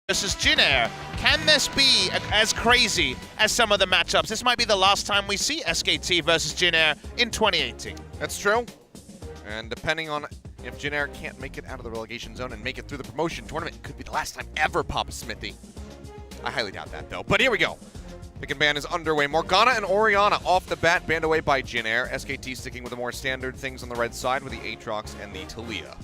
versus Jin Air. Can this be as crazy as some of the matchups? This might be the last time we see SKT versus Jin Air in 2018. That's true. And depending on if Jin Air can't make it out of the relegation zone and make it through the promotion tournament, it could be the last time ever Papa Smithy. I highly doubt that, though. But here we go. Pick and ban is underway. Morgana and Orianna off the bat, banned away by Jin Air. SKT sticking with the more standard things on the red side with the Aatrox and the Talia.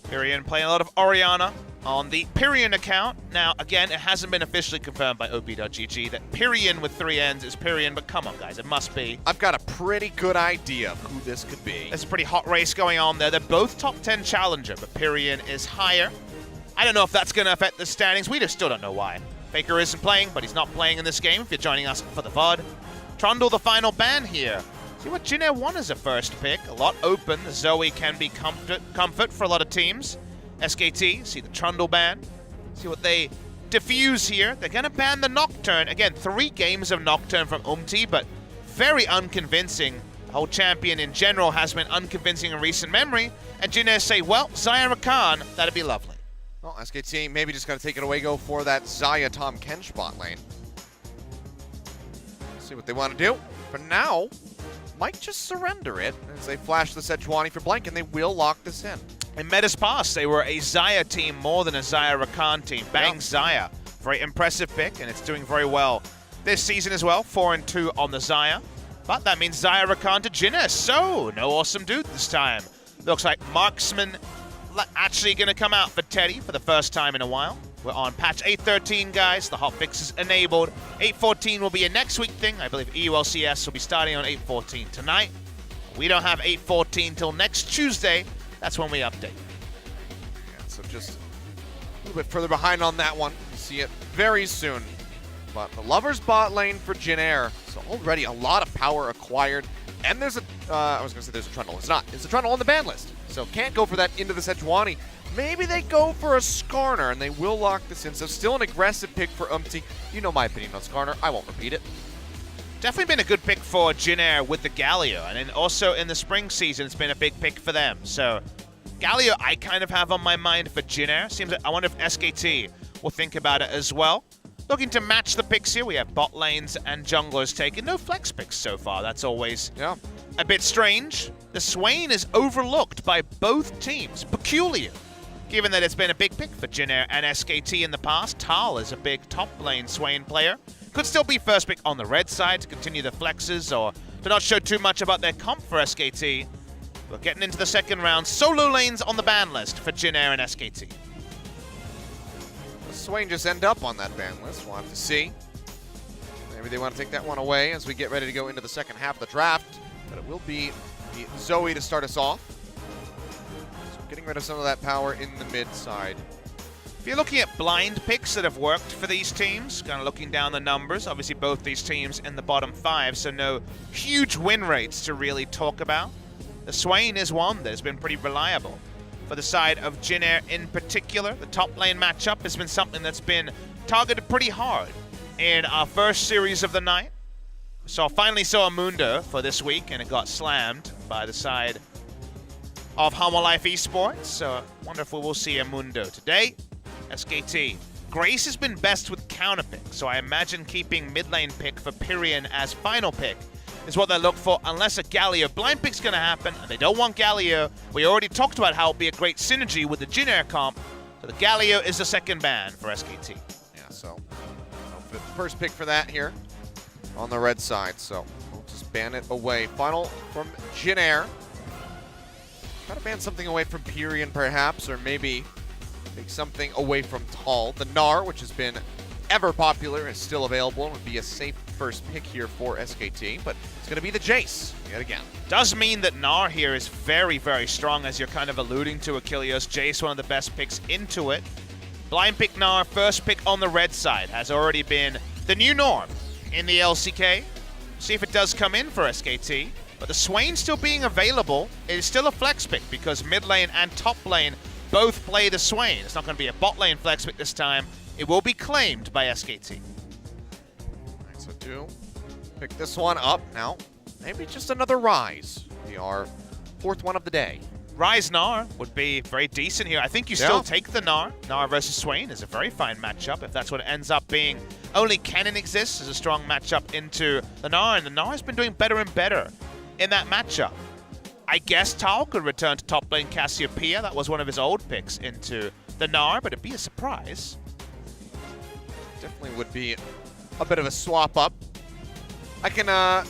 Pyrion playing a lot of Orianna on the Pyrion account. Now, again, it hasn't been officially confirmed by OP.GG that Pyrion with 3 N's is Pyrion, but come on, guys, it must be. I've got a pretty good idea of who this could be. There's a pretty hot race going on there. They're both top 10 challenger, but Pyrion is higher. I don't know if that's going to affect the standings. We just still don't know why. Faker isn't playing, but he's not playing in this game if you're joining us for the VOD. Trundle, the final ban here. See what Jin Air won as a first pick. A lot open. Zoe can be comfort for a lot of teams. SKT, see the Trundle ban. See what they diffuse here. They're going to ban the Nocturne. Again, 3 games of Nocturne from but very unconvincing. The whole champion in general has been unconvincing in recent memory. And Jin Air say, well, Xayah Rakan, that'd be lovely. Well, SKT maybe just going to take it away, go for that Xayah Tahm Kench bot lane. See what they want to do. For now, might just surrender it as they flash the Sejuani for blank, and they will lock this in. In Metas past, they were a Xayah team more than a Xayah Rakan team. Bang Xayah. Very impressive pick, and it's doing very well this season as well. 4-2 on the Xayah. But that means Xayah Rakan to Jin Air. So, no awesome dude this time. Looks like Marksman actually going to come out for Teddy for the first time in a while. We're on patch 8.13, guys. The hotfix is enabled. 8.14 will be a next week thing. I believe EULCS will be starting on 8.14 tonight. We don't have 8.14 till next Tuesday. That's when we update. Yeah, so just a little bit further behind on that one. We'll see it very soon. But the Lovers bot lane for Jin Air. So already a lot of power acquired. And there's a, I was going to say there's a Trundle. It's not. It's a Trundle on the ban list. So can't go for that into the Sejuani. Maybe they go for a Skarner, and they will lock this in. So still an aggressive pick for You know my opinion on Skarner. I won't repeat it. Definitely been a good pick for Jin Air with the Galio. And then also in the spring season, it's been a big pick for them. So Galio I kind of have on my mind for Jin Air. Seems like I wonder if SKT will think about it as well. Looking to match the picks here. We have bot lanes and junglers taken. No flex picks so far. That's always a bit strange. The Swain is overlooked by both teams. Peculiar. Given that it's been a big pick for Jin Air and SKT in the past. Tal is a big top lane Swain player. Could still be first pick on the red side to continue the flexes or to not show too much about their comp for SKT. We're getting into the second round. Solo lanes on the ban list for Jin Air and SKT. Swain just end up on that ban list. We'll have to see. Maybe they want to take that one away as we get ready to go into the second half of the draft. But it will be the Zoe to start us off. So getting rid of some of that power in the mid side. If you're looking at blind picks that have worked for these teams, kind of looking down the numbers, obviously both these teams in the bottom 5, so no huge win rates to really talk about. The Swain is one that has been pretty reliable. For the side of Jin Air in particular, the top lane matchup has been something that's been targeted pretty hard in our first series of the night. So finally saw a Mundo for this week, and it got slammed by the side of Homo Life Esports. So I wonder if we will see a Mundo today. SKT. Grace has been best with counter pick, so I imagine keeping mid lane pick for Pyrion as final pick is what they look for, unless a Galio blind pick's going to happen, and they don't want Galio. We already talked about how it'll be a great synergy with the Jin Air comp, so the Galio is the second ban for SKT. Yeah, so first pick for that here on the red side, so we'll just ban it away. Final from Jin Air. Try to ban something away from Pyrion perhaps, or maybe take something away from Tal. The Gnar, which has been ever popular, is still available and would be a safe first pick here for SKT, but it's going to be the Jace yet again. Does mean that Gnar here is very, very strong, as you're kind of alluding to, Achilles. Jace, one of the best picks into it. Blind pick Gnar, first pick on the red side, has already been the new norm in the LCK. See if it does come in for SKT, but the Swain still being available is still a flex pick because mid lane and top lane both play the Swain. It's not going to be a bot lane flex pick this time. It will be claimed by SKT. Alright, so do pick this one up now. Maybe just another Rise. We are fourth one of the day. Ryze Gnar would be very decent here. I think you still take the Gnar. Gnar versus Swain is a very fine matchup if that's what it ends up being. Only Kennen exists as a strong matchup into the Gnar, and the Gnar has been doing better and better in that matchup. I guess Tal could return to top lane Cassiopeia. That was one of his old picks into the Gnar, but it'd be a surprise. Definitely would be a bit of a swap up. I can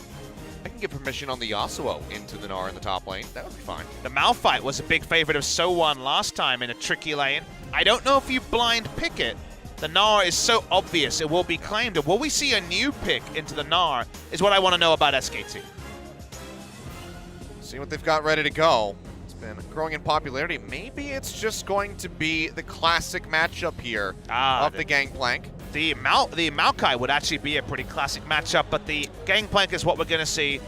give permission on the Yasuo into the Gnar in the top lane. That would be fine. The Malphite was a big favorite of So1 last time in a tricky lane. I don't know if you blind pick it. The Gnar is so obvious it will be claimed. Will we see a new pick into the Gnar is what I want to know about SKT. See what they've got ready to go. It's been growing in popularity. Maybe it's just going to be the classic matchup here of the Gangplank. The Maokai would actually be a pretty classic matchup, but the Gangplank is what we're going to see.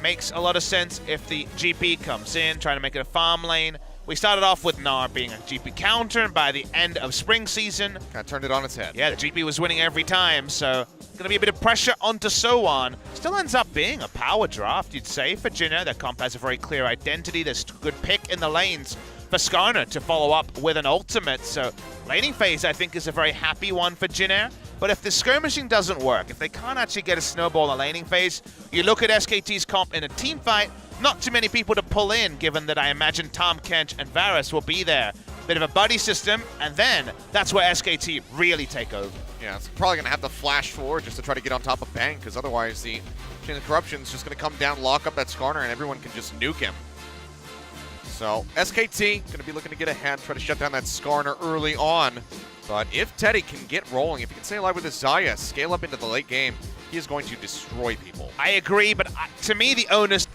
Makes a lot of sense if the GP comes in, trying to make it a farm lane. We started off with Gnar being a GP counter, and by the end of spring season... kind of turned it on its head. Yeah, the GP was winning every time, so going to be a bit of pressure onto So1. Still ends up being a power draft, you'd say, for Jinner. Their comp has a very clear identity. There's a good pick in the lanes for Skarner to follow up with an ultimate, so laning phase, I think, is a very happy one for Jinner. But if the skirmishing doesn't work, if they can't actually get a snowball in the laning phase, you look at SKT's comp in a team fight, not too many people to pull in, given that I imagine Tom Kench and Varus will be there. Bit of a buddy system, and then that's where SKT really take over. Yeah, it's probably going to have to flash forward just to try to get on top of Bang, because otherwise the Chain of Corruption is just going to come down, lock up that Skarner, and everyone can just nuke him. So SKT going to be looking to get ahead, try to shut down that Skarner early on. But if Teddy can get rolling, if he can stay alive with his Xayah, scale up into the late game, he is going to destroy people. I agree, but to me the onus...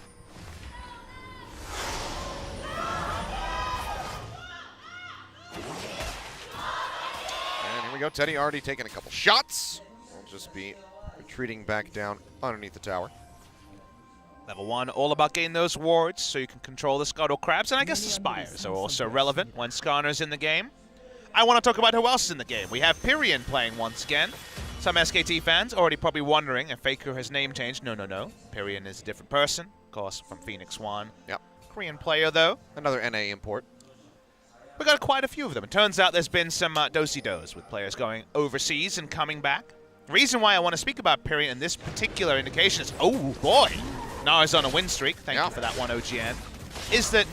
And here we go, Teddy already taking a couple shots. We'll just be retreating back down underneath the tower. Level 1, all about getting those wards so you can control the Scuttle Crabs, and I guess the Spires are also relevant when Skarner's in the game. I want to talk about who else is in the game. We have Pyrion playing once again. Some SKT fans already probably wondering if Faker has name changed. No. Pyrion is a different person, of course, from Phoenix One. Yep. Korean player, though. Another NA import. We got quite a few of them. It turns out there's been some do-si-dos with players going overseas and coming back. The reason why I want to speak about Pyrion in this particular indication is, oh boy, Nara's on a win streak. Thank you for that one, OGN. Is that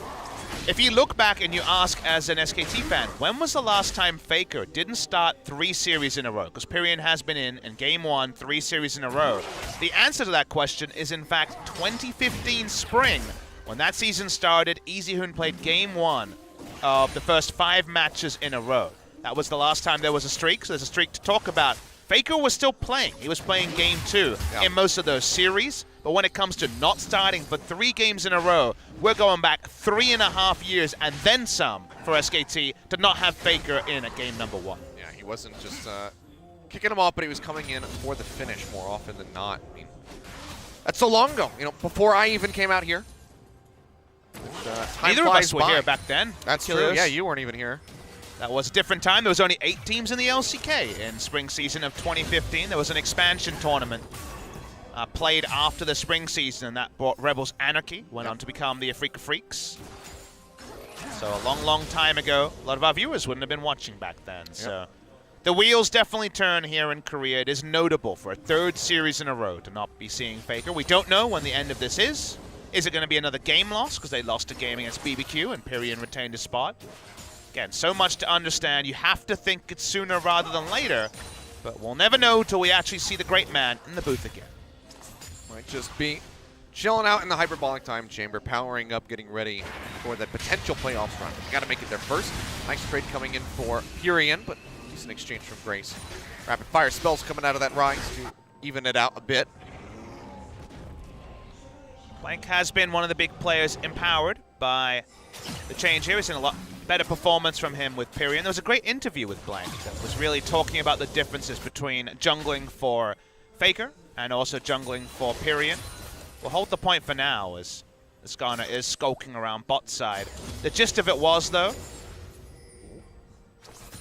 if you look back and you ask as an SKT fan, when was the last time Faker didn't start 3 series in a row? Because Pyrion has been in Game 1, 3 series in a row. The answer to that question is, in fact, 2015 spring. When that season started, Easyhoon played Game 1 of the first 5 matches in a row. That was the last time there was a streak, so there's a streak to talk about. Faker was still playing. He was playing Game 2 in most of those series. But when it comes to not starting for 3 games in a row, we're going back 3.5 years and then some for SKT to not have Faker in at game number 1. Yeah, he wasn't just kicking him off, but he was coming in for the finish more often than not. I mean, that's so long ago. You know, before I even came out here. Neither of us were here back then. That's true. Yeah, you weren't even here. That was a different time. There was only 8 teams in the LCK in spring season of 2015. There was an expansion tournament played after the spring season, and that brought Rebels Anarchy, went on to become the Afrika Freaks. So a long, long time ago. A lot of our viewers wouldn't have been watching back then. So the wheels definitely turn here in Korea. It is notable for a 3rd series in a row to not be seeing Faker. We don't know when the end of this is. Is it going to be another game loss because they lost a game against BBQ and Pyrion retained his spot? Again, so much to understand. You have to think it's sooner rather than later, but we'll never know till we actually see the great man in the booth again. Might just be chilling out in the hyperbolic time chamber, powering up, getting ready for that potential playoffs run. Got to make it there first. Nice trade coming in for Pyrion, but decent exchange from Grace. Rapid fire spells coming out of that Rise to even it out a bit. Blank has been one of the big players empowered by the change here. We've seen a lot better performance from him with Pyrion. There was a great interview with Blank that was really talking about the differences between jungling for Faker and also jungling for Pyrion. We'll hold the point for now as Skarner is skulking around bot side. The gist of it was, though,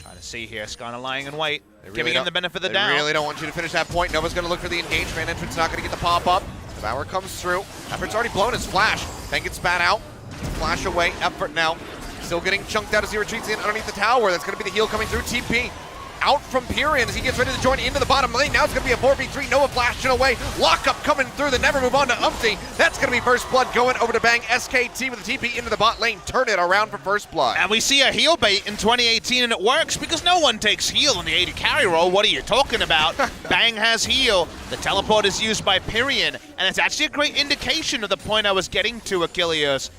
trying to see here, Skarner lying in wait, giving him the benefit of the doubt. They really don't want you to finish that point. Nova's going to look for the engagement. Entrance not going to get the pop-up. Devour comes through. Effort's already blown his flash. Then gets spat out. Flash away, effort now. Still getting chunked out as he retreats in underneath the tower. That's going to be the heal coming through. TP out from Pyrian as he gets ready to join into the bottom lane. Now it's going to be a 4v3. Nova flashing away. Lockup coming through. The never move on to Umpty. That's going to be first blood going over to Bang. SKT with the TP into the bot lane. Turn it around for first blood. And we see a heal bait in 2018, and it works because no one takes heal in the AD carry role. What are you talking about? Bang has heal. The teleport is used by Pyrian, and it's actually a great indication of the point I was getting to, Achilles.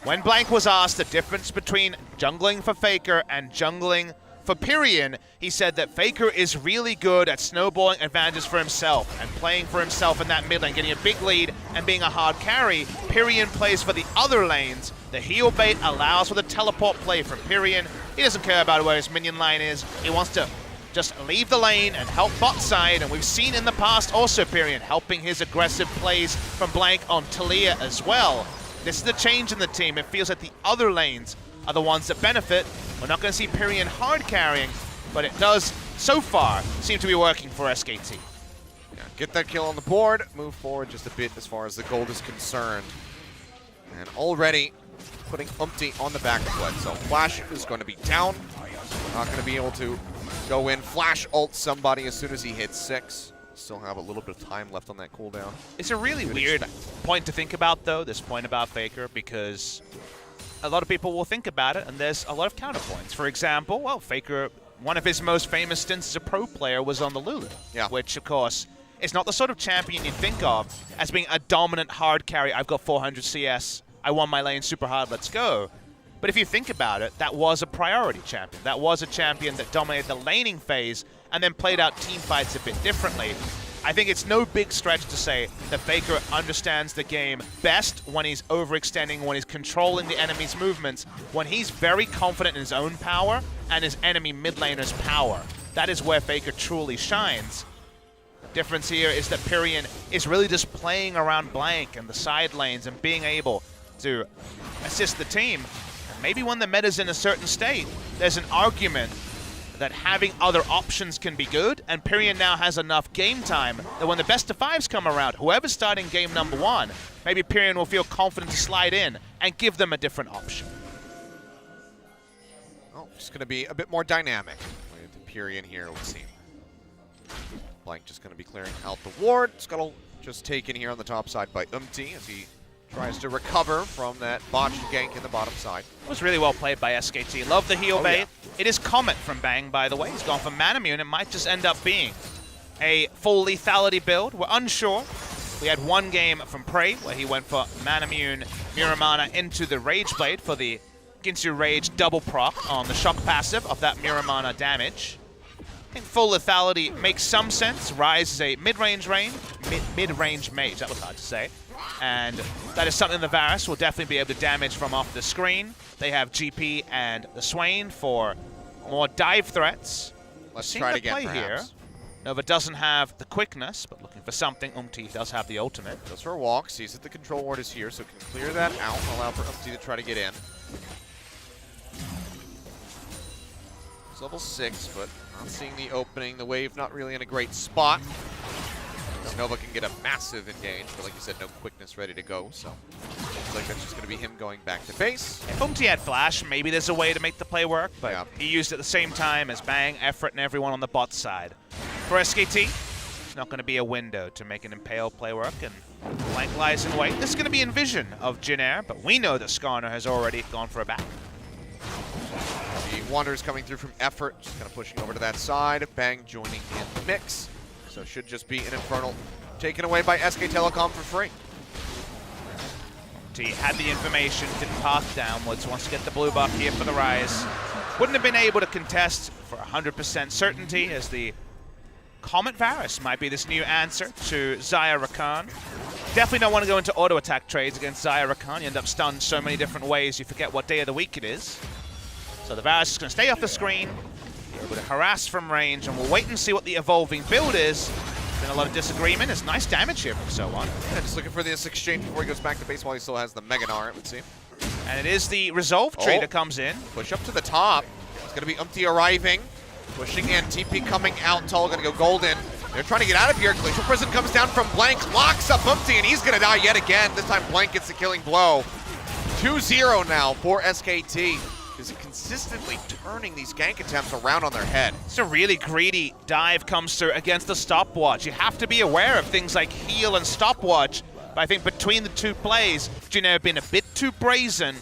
When Blank was asked the difference between jungling for Faker and jungling for Pyrian, he said that Faker is really good at snowballing advantages for himself and playing for himself in that mid lane, getting a big lead and being a hard carry. Pyrian plays for the other lanes. The heal bait allows for the teleport play from Pyrian. He doesn't care about where his minion line is. He wants to just leave the lane and help bot side, and we've seen in the past also Pyrian helping his aggressive plays from Blank on Talia as well. This is the change in the team. It feels like the other lanes are the ones that benefit. We're not going to see Pyrian hard carrying, but it does, so far, seem to be working for SKT. Yeah, get that kill on the board, move forward just a bit as far as the gold is concerned. And already putting Umpty on the back foot. So Flash is going to be down. Not going to be able to go in. Flash ult somebody as soon as he hits 6. Still have a little bit of time left on that cooldown. It's a really weird point to think about, though, this point about Faker, because a lot of people will think about it, and there's a lot of counterpoints. For example, well, Faker, one of his most famous stints as a pro player was on the Lulu, which, of course, is not the sort of champion you think of as being a dominant hard carry. I've got 400 CS, I won my lane super hard, let's go. But if you think about it, that was a priority champion. That was a champion that dominated the laning phase and then played out team fights a bit differently. I think it's no big stretch to say that Faker understands the game best when he's overextending, when he's controlling the enemy's movements, when he's very confident in his own power and his enemy mid laner's power. That is where Faker truly shines. The difference here is that Pyrian is really just playing around Blank and the side lanes and being able to assist the team. And maybe when the meta's in a certain state, there's an argument that having other options can be good, and Pyrian now has enough game time that when the best of fives come around, whoever's starting game number 1, maybe Pyrian will feel confident to slide in and give them a different option. Oh, just going to be a bit more dynamic with Pyrian here, let's see. Blank just going to be clearing out the ward. Scuttle just taken here on the top side by Umpty as he tries to recover from that botched gank in the bottom side. It was really well played by SKT. Love the heal bait. Yeah. It is Comet from Bang, by the way. He's gone for Manamune. It might just end up being a full lethality build. We're unsure. We had one game from Prey where he went for Manamune, Miramana into the Rage Blade for the Ginsu Rage double proc on the shock passive of that Miramana damage. I think full lethality makes some sense. Ryze is a mid-range mage. That was hard to say. And that is something the Varus will definitely be able to damage from off the screen. They have GP and the Swain for more dive threats. Let's try it again, perhaps. Here. Nova doesn't have the quickness, but looking for something. Umpty does have the ultimate. Goes for a walk, sees that the control ward is here, so can clear that out, allow for Umpty to try to get in. It's level 6, but not seeing the opening. The wave not really in a great spot. Nova can get a massive engage, but like you said, no quickness ready to go, so looks like that's just going to be him going back to base. If Umpty had flash, maybe there's a way to make the play work, but he used it at the same time as Bang, Effort, and everyone on the bot side. For SKT, it's not going to be a window to make an Impale play work, and Blank lies in wait. This is going to be in vision of Jin, but we know that Skarner has already gone for a back. The Wanderers coming through from Effort, just kind of pushing over to that side. Bang joining in the mix. So should just be an Infernal taken away by SK Telecom for free. T had the information, didn't path downwards, wants to get the blue buff here for the Rise. Wouldn't have been able to contest for 100% certainty, as the Comet Varus might be this new answer to Xayah Rakan. Definitely don't want to go into auto attack trades against Xayah Rakan. You end up stunned so many different ways you forget what day of the week it is. So the Varus is going to stay off the screen, able to harass from range, and we'll wait and see what the evolving build is. Been a lot of disagreement. It's nice damage here from So-On. Yeah, just looking for this exchange before he goes back to base while he still has the Mega Gnar, it would seem. And it is the Resolve tree that comes in. Push up to the top. It's going to be Umpty arriving. Pushing in. TP coming out. Tull going to go golden. They're trying to get out of here. Glacial Prison comes down from Blank. Locks up Umpty, and he's going to die yet again. This time Blank gets the killing blow. 2-0 now for SKT. Is consistently turning these gank attempts around on their head. It's a really greedy dive comes through against the stopwatch. You have to be aware of things like heal and stopwatch. But I think between the two plays, Jin have been a bit too brazen,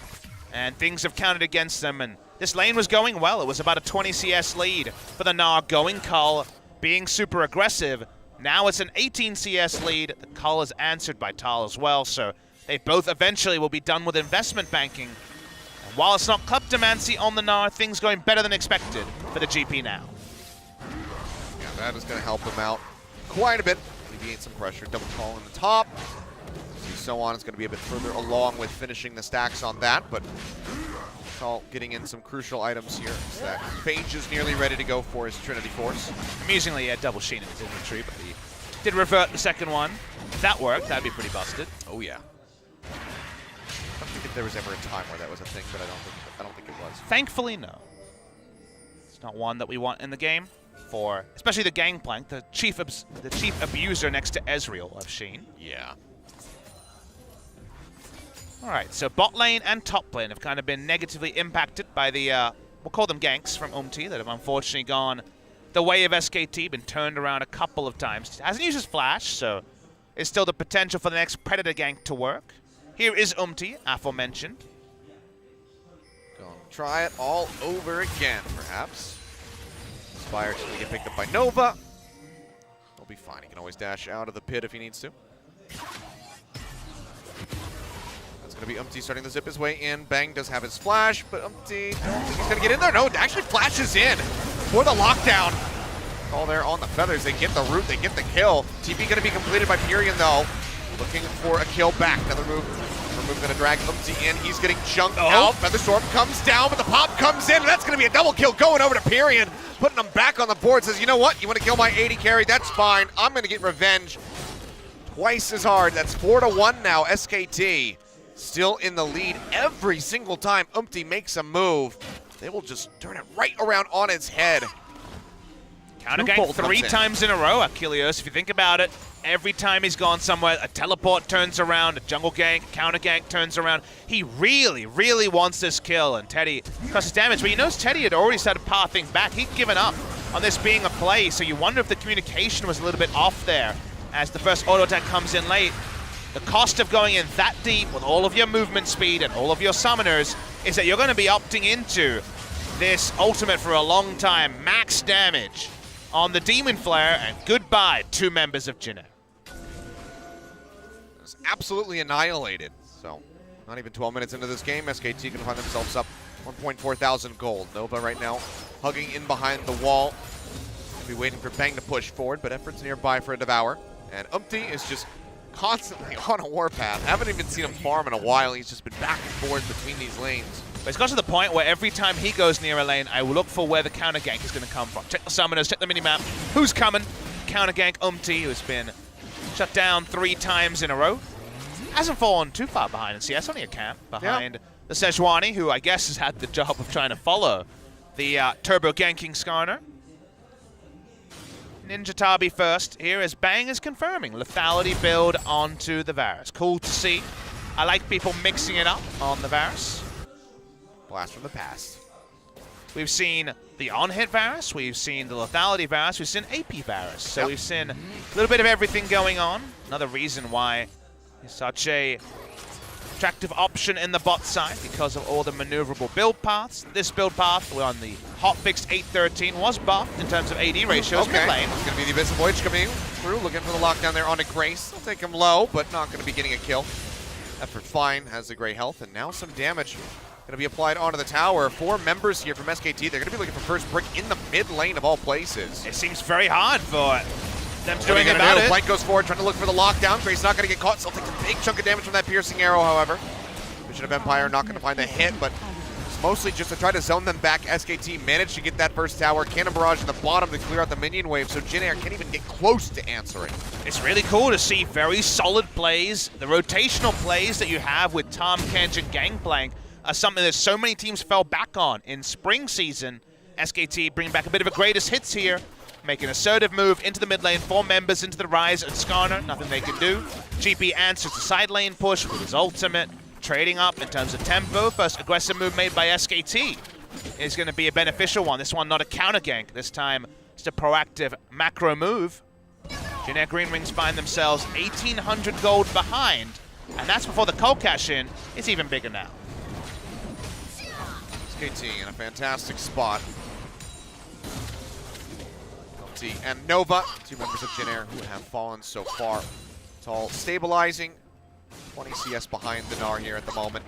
and things have counted against them. And this lane was going well. It was about a 20 CS lead for the Gnar, going Cull, being super aggressive. Now it's an 18 CS lead. The Cull is answered by Tal as well, so they both eventually will be done with investment banking. And while it's not kleptomancy on the Gnar, things going better than expected for the GP now. Yeah, that is going to help them out quite a bit. Alleviate some pressure. Double call in the top. So on, it's going to be a bit further along with finishing the stacks on that, but Call getting in some crucial items here. So that Phage is nearly ready to go for his Trinity Force. Amusingly, he had double Sheen in his inventory, but he did revert the second one. If that worked, that'd be pretty busted. Oh yeah. I don't think there was ever a time where that was a thing, but I don't think it was. Thankfully, no. It's not one that we want in the game for, especially the Gangplank, the chief abuser next to Ezreal of Sheen. Yeah. All right, so bot lane and top lane have kind of been negatively impacted by the, we'll call them ganks from Umti that have unfortunately gone the way of SKT, been turned around a couple of times. Hasn't used his flash, so it's still the potential for the next Predator gank to work. Here is Umti, aforementioned. Gonna try it all over again, perhaps. Spire's gonna get picked up by Nova. He'll be fine. He can always dash out of the pit if he needs to. Going to be Umti starting to zip his way in. Bang does have his flash, but Umti, don't think he's going to get in there. No, actually flashes in for the lockdown. All there on the feathers. They get the root, they get the kill. TP going to be completed by Pyrion though. Looking for a kill back. Another move. Going to drag Umti in. He's getting junked out. Featherstorm comes down, but the pop comes in. And that's going to be a double kill going over to Pyrion. Putting him back on the board. Says, you know what? You want to kill my 80 carry? That's fine. I'm going to get revenge. Twice as hard. That's 4-1 now. SKT. Still in the lead every single time Umti makes a move. They will just turn it right around on its head. Counter gank 3 times in a row, Achilles. If you think about it, every time he's gone somewhere, a teleport turns around, a jungle gank, counter gank turns around. He really, really wants this kill, and Teddy crosses damage. But he knows Teddy had already started pathing back. He'd given up on this being a play, so you wonder if the communication was a little bit off there as the first auto attack comes in late. The cost of going in that deep with all of your movement speed and all of your summoners is that you're going to be opting into this ultimate for a long time. Max damage on the Demon Flare, and goodbye, 2 members of Jin. It's absolutely annihilated. So, not even 12 minutes into this game, SKT can find themselves up 1.4 thousand gold. Nova right now hugging in behind the wall. Gonna be waiting for Bang to push forward, but efforts nearby for a Devour. And Umti is just constantly on a warpath. Haven't even seen him farm in a while. He's just been back and forth between these lanes. But it's got to the point where every time he goes near a lane, I will look for where the counter gank is going to come from. Check the summoners, check the minimap. Who's coming? Counter gank Umti, who's been shut down 3 times in a row. Hasn't fallen too far behind in CS, only a camp behind the Sejuani, who I guess has had the job of trying to follow the turbo ganking Skarner. Ninja Tabi first. Here as Bang is confirming lethality build onto the Varus. Cool to see. I like people mixing it up on the Varus. Blast from the past. We've seen the on-hit Varus, we've seen the lethality Varus, we've seen AP Varus. So we've seen a little bit of everything going on. Another reason why he's such a attractive option in the bot side because of all the maneuverable build paths. This build path on the hotfixed 813 was buffed in terms of AD ratios mid lane. It's going to be the Abyss Voyage coming through, looking for the lockdown there onto Grace. They'll take him low, but not going to be getting a kill. Effort fine, has the gray health, and now some damage going to be applied onto the tower. 4 members here from SKT. They're going to be looking for first brick in the mid lane of all places. It seems very hard for them to do anything about it. Flank goes forward, trying to look for the lockdown. Grace not going to get caught, so he'll take a big chunk of damage from that piercing arrow, however. Vision of Empire not going to find the hit, but it's mostly just to try to zone them back. SKT managed to get that first tower. Cannon Barrage in the bottom to clear out the minion wave, so Jin can't even get close to answering. It's really cool to see very solid plays. The rotational plays that you have with Tahm, Kench, and Gangplank are something that so many teams fell back on in spring season. SKT bringing back a bit of a greatest hits here. Make an assertive move into the mid lane, 4 members into the Rise and Skarner, nothing they can do. GP answers the side lane push with his ultimate. trading up in terms of tempo. First aggressive move made by SKT is going to be a beneficial one. This one not a counter gank. This time it's a proactive macro move. Jin Air Green Wings find themselves 1,800 gold behind, and that's before the cold cash in. It's even bigger now. SKT in a fantastic spot. LT and Nova, two members of Jin Air who have fallen so far. It's all stabilizing. 20 CS behind the Gnar here at the moment.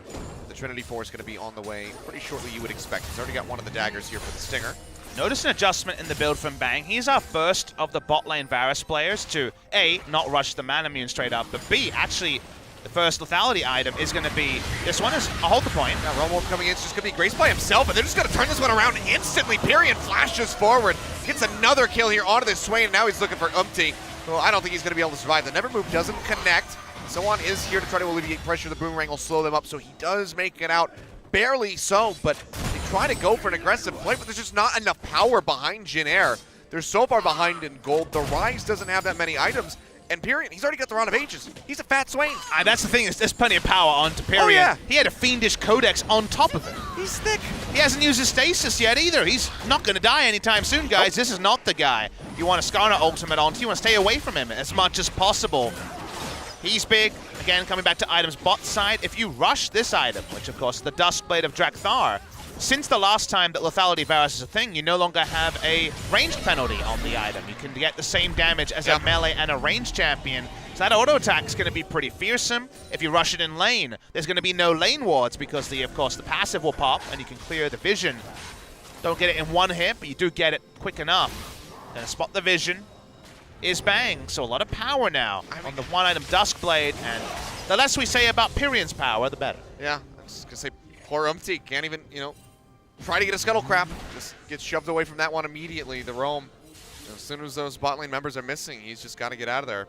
The Trinity Force is going to be on the way pretty shortly, you would expect. He's already got one of the daggers here for the Stinger. Notice an adjustment in the build from Bang. He's our first of the bot lane Varus players to A, not rush the man immune straight up, but B, actually, the first lethality item is going to be, this one is a hold the point. Yeah, Romo coming in, it's just going to be Grace by himself, and they're just going to turn this one around instantly. Pyrion flashes forward, gets another kill here onto this Swain, and now he's looking for Umpty. Well, I don't think he's going to be able to survive. The Never Move doesn't connect. Someone is here to try to alleviate pressure. The Boomerang will slow them up, so he does make it out. Barely so, but they try to go for an aggressive play, but there's just not enough power behind Jin Air. They're so far behind in gold. The Rise doesn't have that many items. And Pyrion, he's already got the Round of Ages. He's a fat Swain. That's the thing, is there's plenty of power onto Pyrion. Oh, yeah. He had a Fiendish Codex on top of it. He's thick. He hasn't used his stasis yet either. He's not going to die anytime soon, guys. Nope. This is not the guy you want a Skarner ultimate onto. You want to stay away from him as much as possible. He's big. Again, coming back to items bot side, if you rush this item, which of course the Duskblade of Drakthar, since the last time that lethality Varus is a thing, you no longer have a ranged penalty on the item. You can get the same damage as a melee and a ranged champion. So that auto attack is going to be pretty fearsome. If you rush it in lane, there's going to be no lane wards because of course the passive will pop and you can clear the vision. Don't get it in one hit, but you do get it quick enough. Gonna spot the vision. Is Bang, so a lot of power now on the one item Duskblade, and the less we say about Pyrion's power, the better. Yeah, I was gonna say poor Umpty can't even, try to get a Scuttle Crap. Just gets shoved away from that one immediately. The roam, as soon as those bot lane members are missing, he's just got to get out of there.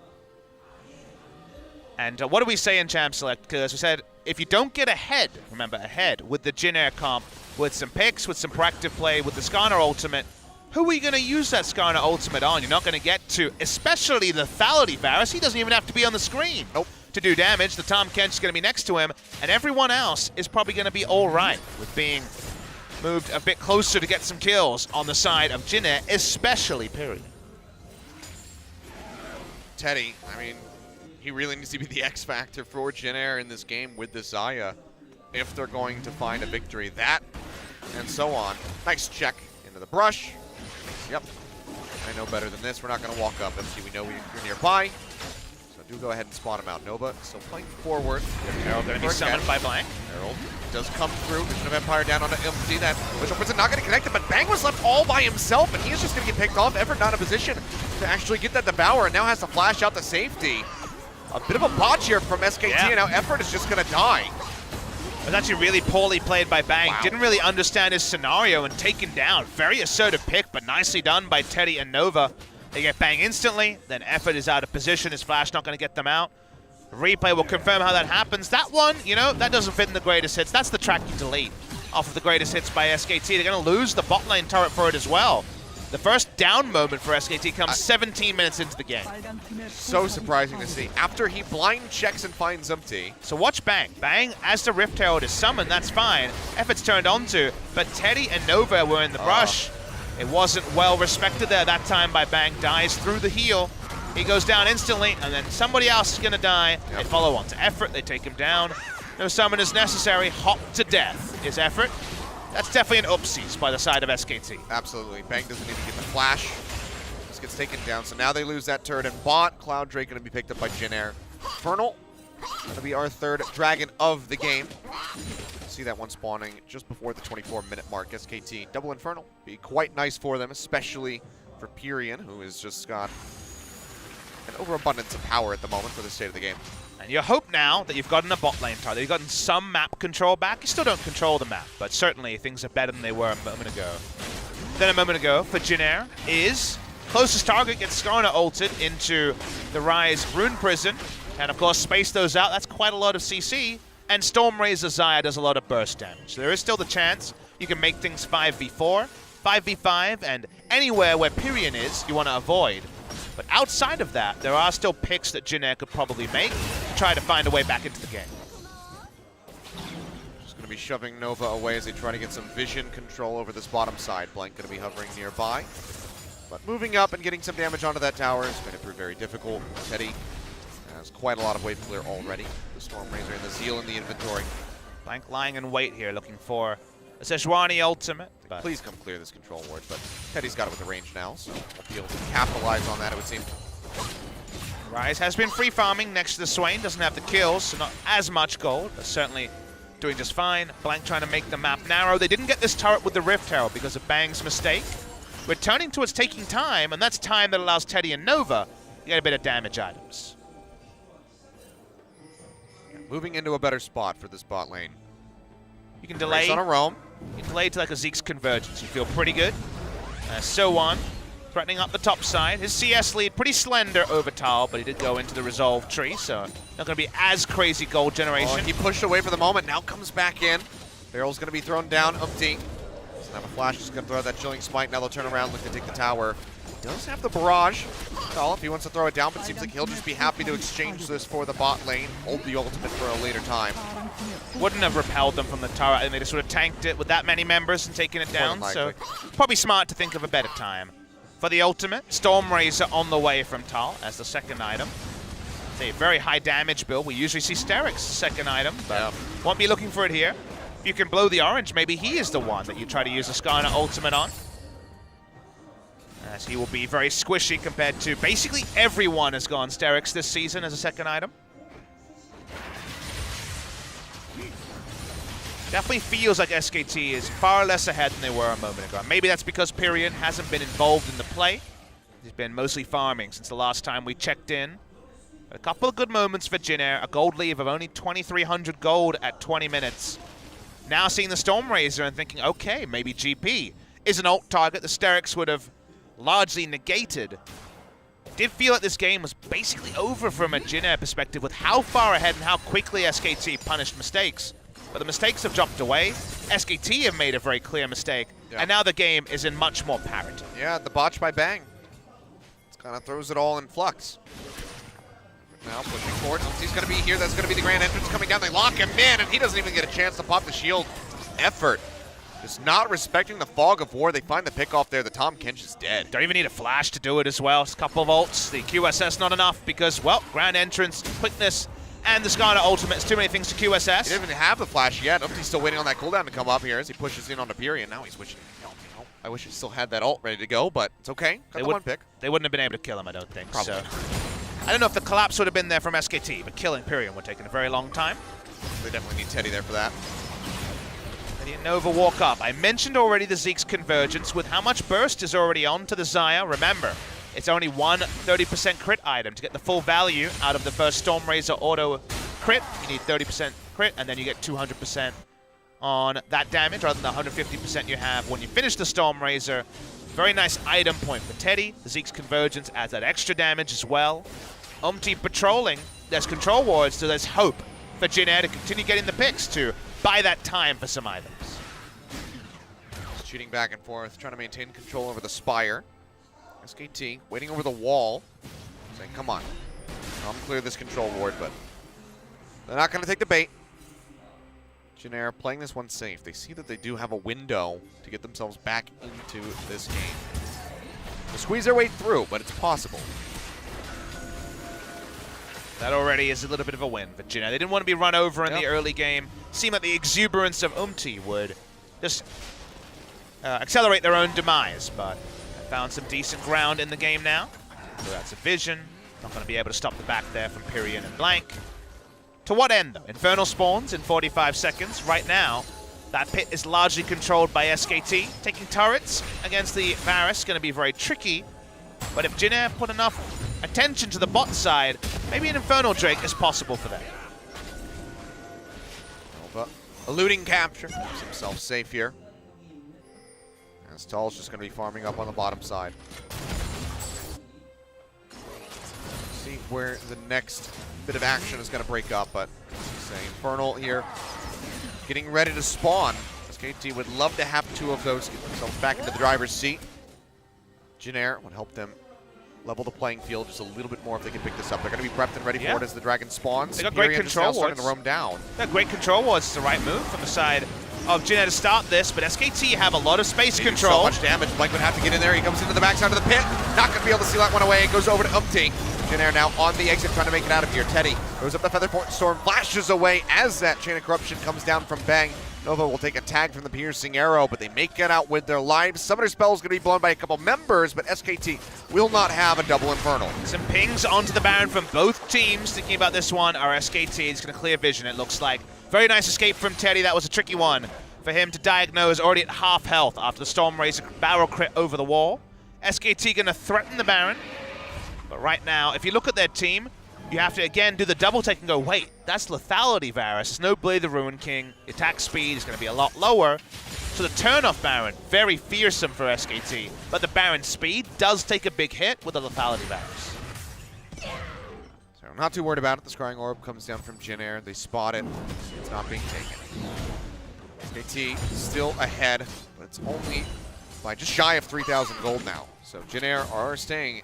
And what do we say in Champ Select? Because as we said, if you don't get ahead, remember ahead, with the Jin Air comp, with some picks, with some proactive play, with the Skarner ultimate, who are you going to use that Skarner ultimate on? You're not going to get to, especially the lethality Varus. He doesn't even have to be on the screen to do damage. The Tahm Kench is going to be next to him, and everyone else is probably going to be all right with being moved a bit closer to get some kills on the side of Jin Air, especially Pyrion. Teddy, I mean, he really needs to be the X factor for Jin Air in this game with the Xayah if they're going to find a victory. That and so on. Nice check into the brush. Yep, I know better than this. We're not going to walk up. MC, we know you're nearby. So do go ahead and spot him out. Nova still playing forward. Herald going to be summoned by Blank. Herald does come through. Vision of Empire down onto MC. That Witcher Prison not going to connect it, but Bang was left all by himself, and he is just going to get picked off. Effort not in a position to actually get that Devour, and now has to flash out to safety. A bit of a botch here from SKT, and now Effort is just going to die. It was actually really poorly played by Bang. Wow. Didn't really understand his scenario and taken down. Very assertive pick, but nicely done by Teddy and Nova. They get Bang instantly, then Effort is out of position. His flash not going to get them out. The replay will confirm how that happens. That one, that doesn't fit in the greatest hits. That's the track you delete off of the greatest hits by SKT. They're going to lose the bot lane turret for it as well. The first down moment for SKT comes 17 minutes into the game. So surprising to see. After he blind checks and finds Umpty. So watch Bang. Bang, as the Rift Herald is summoned, that's fine. Effort's turned onto, but Teddy and Nova were in the brush. It wasn't well respected there that time by Bang. Dies through the heal. He goes down instantly, and then somebody else is going to die. They follow on to Effort. They take him down. No summon is necessary. Hop to death is Effort. That's definitely an oopsies by the side of SKT. Absolutely. Bang doesn't even get the flash. Just gets taken down. So now they lose that turret and bot. Cloud Drake going to be picked up by Jin Air. Infernal going to be our third dragon of the game. See that one spawning just before the 24-minute mark. SKT double Infernal. Be quite nice for them, especially for Pyrion, who has just got an overabundance of power at the moment for the state of the game. And you hope now that you've gotten a bot lane target, you've gotten some map control back. You still don't control the map, but certainly things are better than they were a moment ago. Then a moment ago for Jin Air is closest target gets Skarner ulted into the Rise Rune Prison. And of course, space those out. That's quite a lot of CC. And Stormrazor Xayah does a lot of burst damage. There is still the chance you can make things 5v4, 5v5, and anywhere where Pyrion is, you want to avoid. But outside of that, there are still picks that Jin Air could probably make to try to find a way back into the game. be shoving Nova away as they try to get some vision control over this bottom side. Blank going to be hovering nearby. But moving up and getting some damage onto that tower is going to prove very difficult. Teddy has quite a lot of wave clear already. The Storm Razor and the Zeal in the inventory. Blank lying in wait here, looking for a Sejuani ultimate. But please come clear this control ward, but Teddy's got it with the range now, so we'll be able to capitalize on that, it would seem. Rise has been free farming next to the Swain, doesn't have the kills, so not as much gold, but certainly doing just fine. Blank trying to make the map narrow. They didn't get this turret with the Rift Herald because of Bang's mistake. Returning towards taking time, and that's time that allows Teddy and Nova to get a bit of damage items. Moving into a better spot for this bot lane. You can delay. On a roam. You can delay to like a Zeke's convergence. You feel pretty good. So on, threatening up the top side. His CS lead pretty slender over Tal, but he did go into the resolve tree, so not going to be as crazy gold generation. Oh, he pushed away for the moment. Now comes back in. Barrel's going to be thrown down. Umpty doesn't have a flash. He's going to throw out that chilling smite. Now they'll turn around, look to take the tower. He does have the barrage. Tal, if he wants to throw it down, but it seems like he'll just be happy to exchange this for the bot lane. Hold the ultimate for a later time. Wouldn't have repelled them from the tower, and they just sort of tanked it with that many members and taking it down. So probably smart to think of a better time. For the ultimate, Storm Razor on the way from Tal as the second item. It's a very high damage build. We usually see Steric's second item, but won't be looking for it here. If you can blow the orange, maybe he is the one that you try to use the Skarner ultimate on. As he will be very squishy compared to basically everyone has gone Steric's this season as a second item. Definitely feels like SKT is far less ahead than they were a moment ago. Maybe that's because Pyrion hasn't been involved in the play. He's been mostly farming since the last time we checked in. But a couple of good moments for Jin Air. A gold leave of only 2,300 gold at 20 minutes. Now seeing the Storm Razor and thinking, okay, maybe GP is an ult target the Steric's would have largely negated. Did feel like this game was basically over from a Jin Air perspective with how far ahead and how quickly SKT punished mistakes. But the mistakes have dropped away. SKT have made a very clear mistake. And now the game is in much more parity. Yeah, the botch by Bang. It kind of throws it all in flux. Now pushing forward. He's going to be here. That's going to be the grand entrance coming down. They lock him in, and he doesn't even get a chance to pop the shield. Effort. Just not respecting the fog of war. They find the pick off there. The Tom Kench is dead. Don't even need a flash to do it as well. Just a couple of ults. The QSS not enough because, well, grand entrance, quickness, and the Skarner ultimate is too many things to QSS. He didn't even have the flash yet. He's still waiting on that cooldown to come up here as he pushes in on the Pyrion. Now he's wishing. I wish he still had that ult ready to go, but it's okay. Got the one pick. They wouldn't have been able to kill him, I don't think. Probably. So. I don't know if the collapse would have been there from SKT, but killing Pyrion would have taken a very long time. They definitely need Teddy there for that. Teddy and Nova walk up. I mentioned already the Zeke's convergence with how much burst is already on to the Xayah. Remember, it's only one 30% crit item. To get the full value out of the first Storm Razor auto crit, you need 30% crit, and then you get 200% on that damage, rather than the 150% you have when you finish the Storm Razor. Very nice item point for Teddy. The Zeke's convergence adds that extra damage as well. Patrolling. There's control wards, so there's hope for Jin Air to continue getting the picks to buy that time for some items. Just shooting back and forth, trying to maintain control over the Spire. SKT waiting over the wall, saying, come on, I'm clear this control ward, but they're not going to take the bait. Jin Air playing this one safe. They see that they do have a window to get themselves back into this game. They'll squeeze their way through, but it's possible. That already is a little bit of a win for Jin Air. They didn't want to be run over in the early game. Seemed like the exuberance of would just accelerate their own demise, but found some decent ground in the game now. So that's a vision. Not going to be able to stop the back there from Pyrion and Blank. To what end, though? Infernal spawns in 45 seconds. Right now, that pit is largely controlled by SKT. Taking turrets against the Varus is going to be very tricky. But if Jin Air put enough attention to the bot side, maybe an Infernal Drake is possible for them. Nova eluding capture. Keeps himself safe here. As Tal's just going to be farming up on the bottom side. See where the next bit of action is going to break up, but say Infernal here getting ready to spawn. SKT would love to have two of those, get themselves back into the driver's seat. Jin Air would help them level the playing field just a little bit more if they can pick this up. They're going to be prepped and ready for it as the dragon spawns. They got great control starting to roam down. They got great control wards. It's the right move from the side of Jin Air to start this, but SKT have a lot of space control. So much damage. Blink would have to get in there. He comes into the backside of the pit. Not going to be able to seal that one away. It goes over to Umpty. Jin Air now on the exit trying to make it out of here. Teddy goes up the Featherport Storm, flashes away as that Chain of Corruption comes down from Bang. Nova will take a tag from the piercing arrow, but they make it out with their lives. Summoner spell is going to be blown by a couple members, but SKT will not have a double Infernal. Some pings onto the Baron from both teams. Thinking about this one, our SKT is going to clear vision, it looks like. Very nice escape from Teddy. That was a tricky one for him to diagnose, already at half health after the Storm Razor barrel crit over the wall. SKT going to threaten the Baron, but right now, if you look at their team, you have to, again, do the double take and go, wait, that's lethality, Varus. There's no Blade the Ruin King. The attack speed is going to be a lot lower. So the turn-off Baron, very fearsome for SKT. But the Baron speed does take a big hit with the lethality Varus. So I'm not too worried about it. The Scrying Orb comes down from Jin Air. They spot it. It's not being taken. SKT still ahead, but it's only by just shy of 3,000 gold now. So Jin Air are staying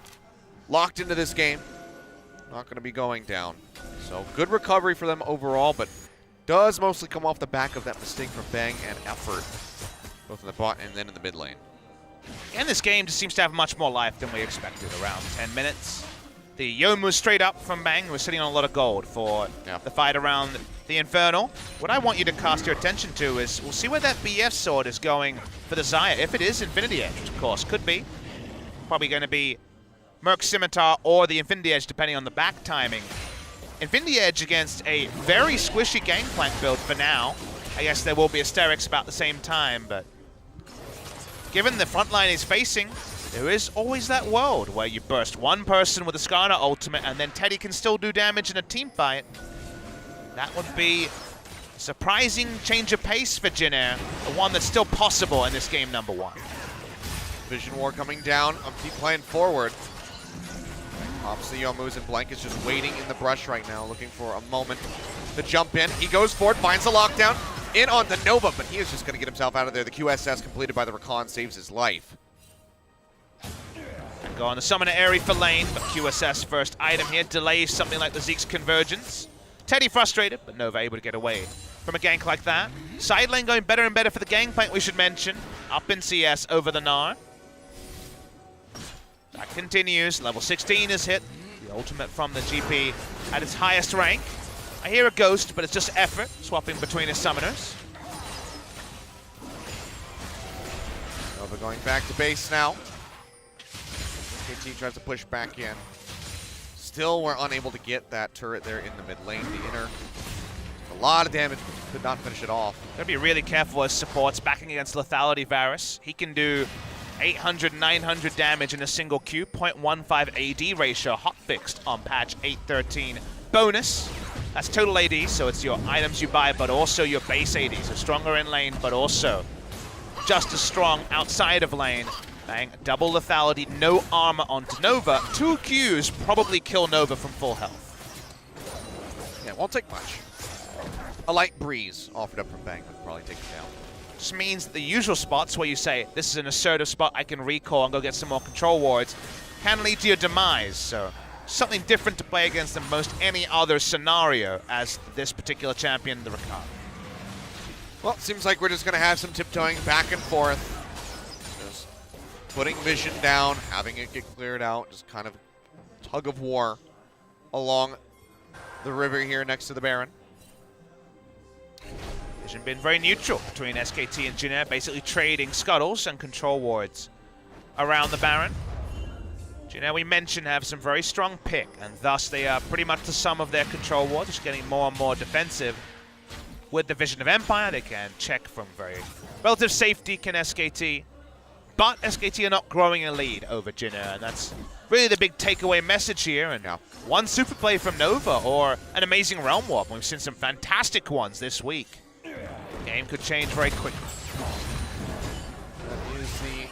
locked into this game. Not going to be going down. So good recovery for them overall, but does mostly come off the back of that mistake from Bang and effort, both in the bot and then in the mid lane. And this game just seems to have much more life than we expected. Around 10 minutes. The Yomu straight up from Bang was sitting on a lot of gold for the fight around the Infernal. What I want you to cast your attention to is, we'll see where that BF sword is going for the Xayah. If it is Infinity Edge, which of course could be. Probably going to be Merc Scimitar or the Infinity Edge, depending on the back timing. Infinity Edge against a very squishy Gangplank build for now. I guess there will be Asterix about the same time, but given the front line he's facing, there is always that world where you burst one person with a Skarner ultimate and then Teddy can still do damage in a team fight. That would be a surprising change of pace for Jin Air, the one that's still possible in this game number 1. Vision War coming down. Keep playing forward. Obviously, Yomu's and Blank is just waiting in the brush right now, looking for a moment to jump in. He goes for it, finds the lockdown, in on the Nova, but he is just going to get himself out of there. The QSS completed by the Rakan saves his life. And go on the Summoner Aerie for lane, but QSS first item here delays something like the Zeke's Convergence. Teddy frustrated, but Nova able to get away from a gank like that. Side lane going better and better for the Gangplank, we should mention. Up in CS over the Gnar. That continues. Level 16 is hit. The ultimate from the GP at its highest rank. I hear a ghost, but it's just effort, swapping between his summoners. Nova going back to base now. KT tries to push back in. Still, we're unable to get that turret there in the mid lane. The inner, a lot of damage, could not finish it off. Gotta be really careful as supports backing against lethality Varus. He can do 800, 900 damage in a single Q, 0.15 AD ratio, hotfixed on patch 813. Bonus, that's total AD, so it's your items you buy, but also your base AD. So stronger in lane, but also just as strong outside of lane. Bang, double lethality, no armor onto Nova. 2 Qs probably kill Nova from full health. Yeah, won't take much. A light breeze offered up from Bang would probably take it down. Just means that the usual spots where you say, this is an assertive spot, I can recall and go get some more control wards, can lead to your demise. So something different to play against than most any other scenario as this particular champion, the Rakan. Well, it seems like we're just going to have some tiptoeing back and forth. Just putting vision down, having it get cleared out, just kind of tug of war along the river here next to the Baron. Vision been very neutral between SKT and Jin Air, basically trading scuttles and control wards around the Baron. Jin Air, we mentioned, have some very strong pick, and thus they are pretty much the sum of their control wards, just getting more and more defensive. With the Vision of Empire, they can check from very relative safety, can SKT. But SKT are not growing a lead over Jin Air, and that's really the big takeaway message here. And one super play from Nova or an amazing Realm Warp. We've seen some fantastic ones this week. Game could change very quickly. That is the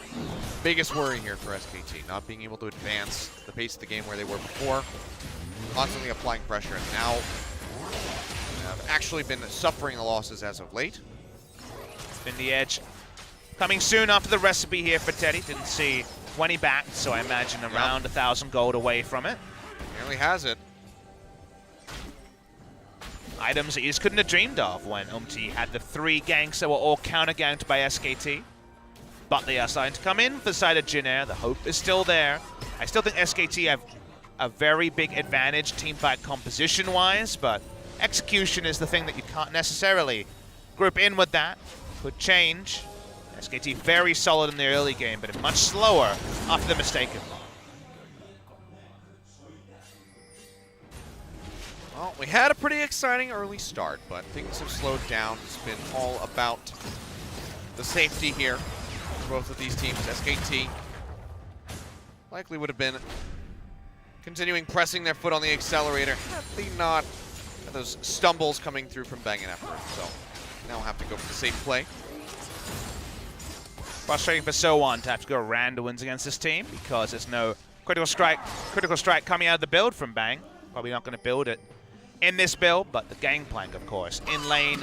biggest worry here for SKT, not being able to advance the pace of the game where they were before. Constantly applying pressure, and now have actually been suffering the losses as of late. Spin the edge. Coming soon after the recipe here for Teddy. Didn't see 20 back, so I imagine around 1,000 gold away from it. Nearly has it. Items that you just couldn't have dreamed of when had the 3 ganks that were all counter-ganked by SKT. But they are starting to come in for the side of Jin Air. The hope is still there. I still think SKT have a very big advantage teamfight composition-wise, but execution is the thing that you can't necessarily group in with that. Could change. SKT very solid in the early game, but much slower after the mistaken one. Well, we had a pretty exciting early start, but things have slowed down. It's been all about the safety here for both of these teams. SKT likely would have been continuing pressing their foot on the accelerator had they not had those stumbles coming through from Bang and Effort. So now we'll have to go for the safe play. Frustrating for So1 to have to go Randuin's against this team because there's no critical strike coming out of the build from Bang. Probably not going to build it in this build, but the Gangplank, of course, in lane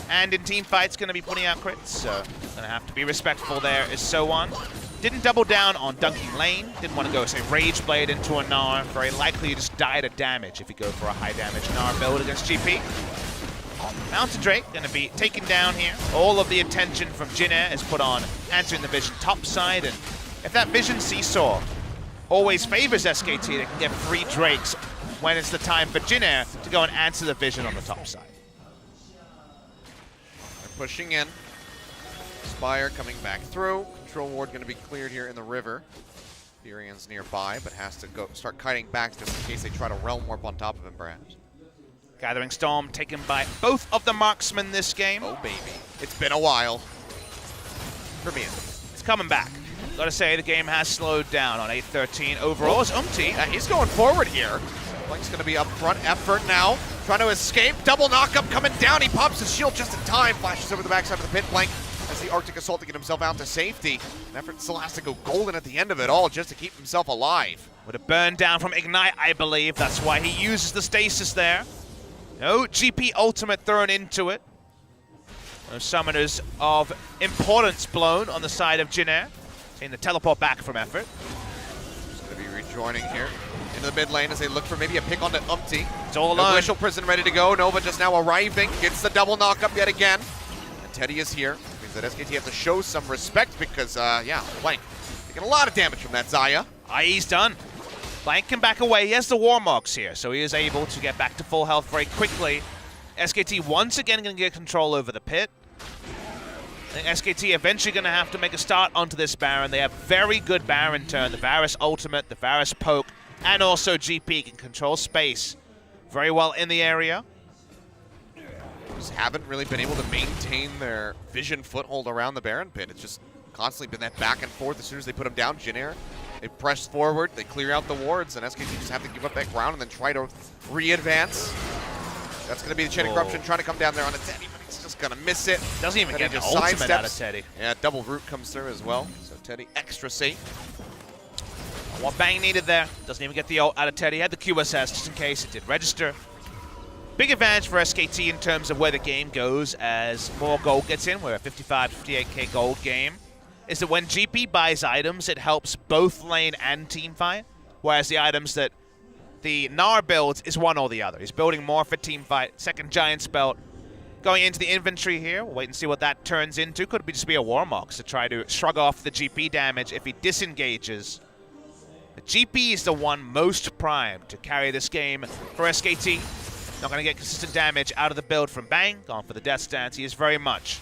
and in team fights going to be putting out crits, so going to have to be respectful there is So1. Didn't double down on dunking lane, didn't want to go, say, Rage Blade into a Gnar. Very likely you just die to damage if you go for a high damage Gnar build against GP. Mountain Drake going to be taken down here. All of the attention from Jin Air is put on answering the vision top side, and if that vision seesaw always favors SKT, they can get free Drakes when it's the time for Jin Air to go and answer the vision on the top side. They're pushing in. Spire coming back through. Control ward going to be cleared here in the river. Furion's nearby, but has to go start kiting back just in case they try to realm warp on top of him, perhaps. Gathering Storm taken by both of the marksmen this game. Oh, baby. It's been a while. For me. It's coming back. Gotta say, the game has slowed down on 8-13 overall. It's he's going forward here. Blank's going to be up front. Effort now. Trying to escape. Double knockup coming down. He pops his shield just in time. Flashes over the backside of the pit. Blank as the Arctic Assault to get himself out to safety. And Effort still has to go golden at the end of it all just to keep himself alive. Would have burned down from Ignite, I believe. That's why he uses the stasis there. No GP ultimate thrown into it. Those summoners of importance blown on the side of Jin Air. Seeing the teleport back from Effort. Just going to be rejoining here into the mid lane as they look for maybe a pick onto Umpty. It's all alone. Glacial Prison ready to go. Nova just now arriving. Gets the double knockup yet again. And Teddy is here. Means that SKT have to show some respect because, yeah, Blank taking a lot of damage from that Xayah. He's done. Blank can back away. He has the Warmogs here, so he is able to get back to full health very quickly. SKT once again going to get control over the pit. I think SKT eventually going to have to make a start onto this Baron. They have very good Baron turn. The Varus ultimate, the Varus poke, and also GP can control space very well in the area. Just haven't really been able to maintain their vision foothold around the Baron pit. It's just constantly been that back and forth. As soon as they put him down, Jin Air, they press forward, they clear out the wards, and SKT just have to give up that ground and then try to re-advance. That's going to be the Chain of Corruption trying to come down there on a Teddy, but he's just going to miss it. Doesn't even Teddy get the just ultimate out of sidesteps. Teddy. Yeah, double root comes through as well, so Teddy extra safe. What Bang needed there. Doesn't even get the ult out of Teddy. Had the QSS just in case it did register. Big advantage for SKT in terms of where the game goes as more gold gets in. We're a 55 to 58k gold game. Is that when GP buys items, it helps both lane and team fight, whereas the items that the Gnar builds is one or the other. He's building more for team fight. Second Giant's belt going into the inventory here. We'll wait and see what that turns into. Could just be a Warmox to try to shrug off the GP damage if he disengages. The GP is the one most primed to carry this game for SKT. Not going to get consistent damage out of the build from Bang. Gone for the death stance. He is very much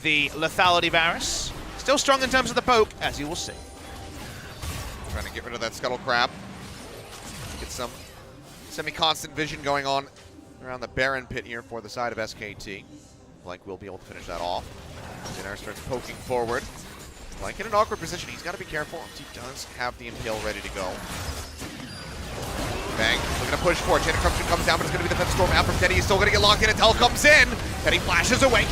the lethality Varus. Still strong in terms of the poke, as you will see. Trying to get rid of that Scuttle Crab. Get some semi-constant vision going on around the Baron pit here for the side of SKT. Blank will be able to finish that off. Jin Air starts poking forward. Blank in an awkward position. He's got to be careful. He does have the Impale ready to go. Bang, looking to push for it. Chain of Corruption comes down, but it's going to be the Fence Storm out from Teddy. He's still going to get locked in until it comes in. Teddy flashes away.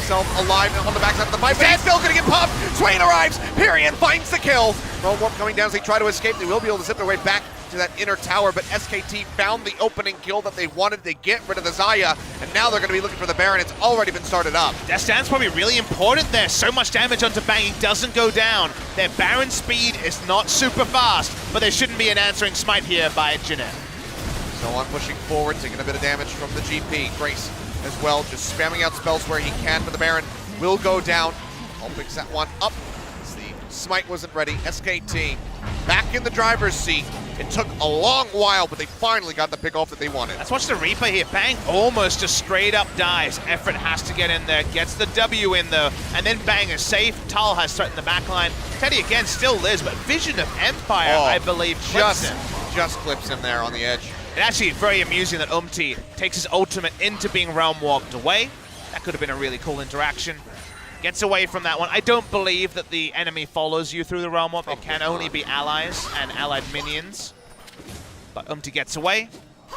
himself alive on the backside of the pipe. Dead, still gonna get popped. Swain arrives. Pyrian finds the kill. Realm Warp coming down as they try to escape. They will be able to zip their way back to that inner tower, but SKT found the opening kill that they wanted to get rid of the Xayah, and now they're going to be looking for the Baron. It's already been started up. That stand's probably really important there. So much damage onto Bang, he doesn't go down. Their Baron speed is not super fast, but there shouldn't be an answering smite here by Jin Air. So on pushing forward, taking a bit of damage from the GP. Grace as well, just spamming out spells where he can, but the Baron will go down. I'll picks that one up. The smite wasn't ready. SKT back in the driver's seat. It took a long while, but they finally got the pick off that they wanted. Let's watch the replay here. Bang almost just straight up dies. Effort has to get in there, gets the W in though, and then Bang is safe. Tal has threatened the backline. Teddy again still lives, but Vision of Empire, I believe, clips him. Just clips him there on the edge. It's actually very amusing that takes his ultimate into being realm warped away. That could have been a really cool interaction. Gets away from that one. I don't believe that the enemy follows you through the realm warp. It can only be allies and allied minions. But gets away.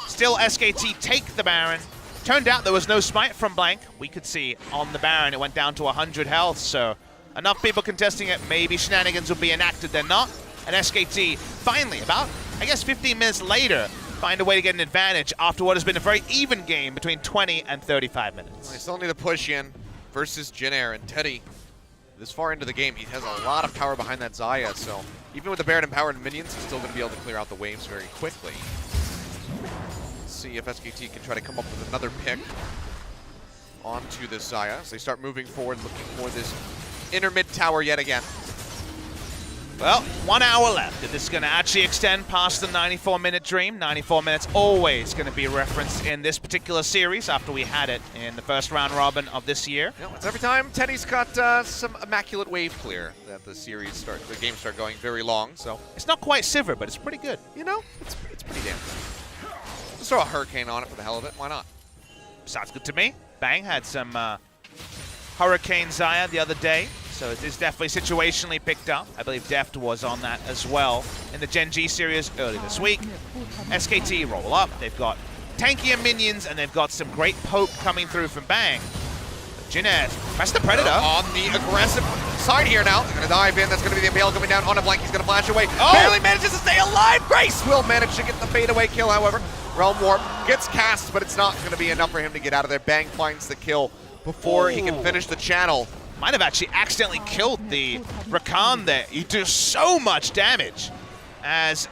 Still SKT take the Baron. Turned out there was no smite from Blank. We could see on the Baron it went down to 100 health, so enough people contesting it. Maybe shenanigans will be enacted, they're not. And SKT finally, about, I guess 15 minutes later, find a way to get an advantage after what has been a very even game between 20 and 35 minutes. They still need to push in versus Jin Air, and Teddy, this far into the game, he has a lot of power behind that Xayah, so even with the Baron empowered minions, he's still going to be able to clear out the waves very quickly. Let's see if SKT can try to come up with another pick onto this Xayah as they start moving forward, looking for this inner mid tower yet again. Well, 1 hour left. If this is going to actually extend past the 94-minute dream, 94 minutes always going to be referenced in this particular series after we had it in the first round robin of this year. You know, it's every time Teddy's got some immaculate wave clear that the games start going very long. So it's not quite Sivir, but it's pretty good. You know, it's pretty damn good. Just throw a hurricane on it for the hell of it. Why not? Sounds good to me. Bang had some Hurricane Xayah the other day. So it is definitely situationally picked up. I believe Deft was on that as well in the Gen G series early this week. SKT roll up. They've got tankier minions, and they've got some great poke coming through from Bang. Jin Air, press the Predator. On the aggressive side here now. They're going to dive in. That's going to be the Impale coming down on a Blank. He's going to flash away. Barely manages to stay alive. Grace will manage to get the fadeaway kill, however. Realm Warp gets cast, but it's not going to be enough for him to get out of there. Bang finds the kill before he can finish the channel. Might have actually accidentally killed the Rakan there. You do so much damage. As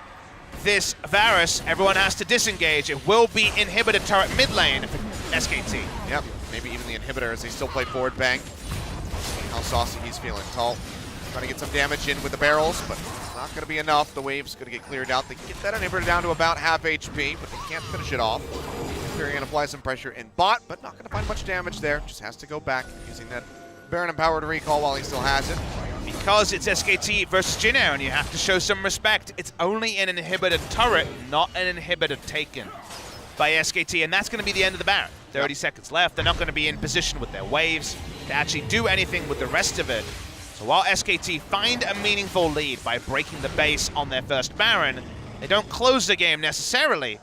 this Varus, everyone has to disengage. It will be inhibitor turret mid lane for SKT. Yep, maybe even the inhibitor as they still play forward. Bang. How saucy he's feeling. Tall trying to get some damage in with the barrels, but it's not going to be enough. The wave's going to get cleared out. They can get that inhibitor down to about half HP, but they can't finish it off. Pyrian applies some pressure in bot, but not going to find much damage there. Just has to go back using that Baron empowered recall while he still has it. Because it's SKT versus Jin Air and you have to show some respect, it's only an inhibitor turret, not an inhibitor taken by SKT, and that's going to be the end of the Baron. 30 seconds left. They're not going to be in position with their waves to actually do anything with the rest of it. So while SKT find a meaningful lead by breaking the base on their first Baron, they don't close the game necessarily.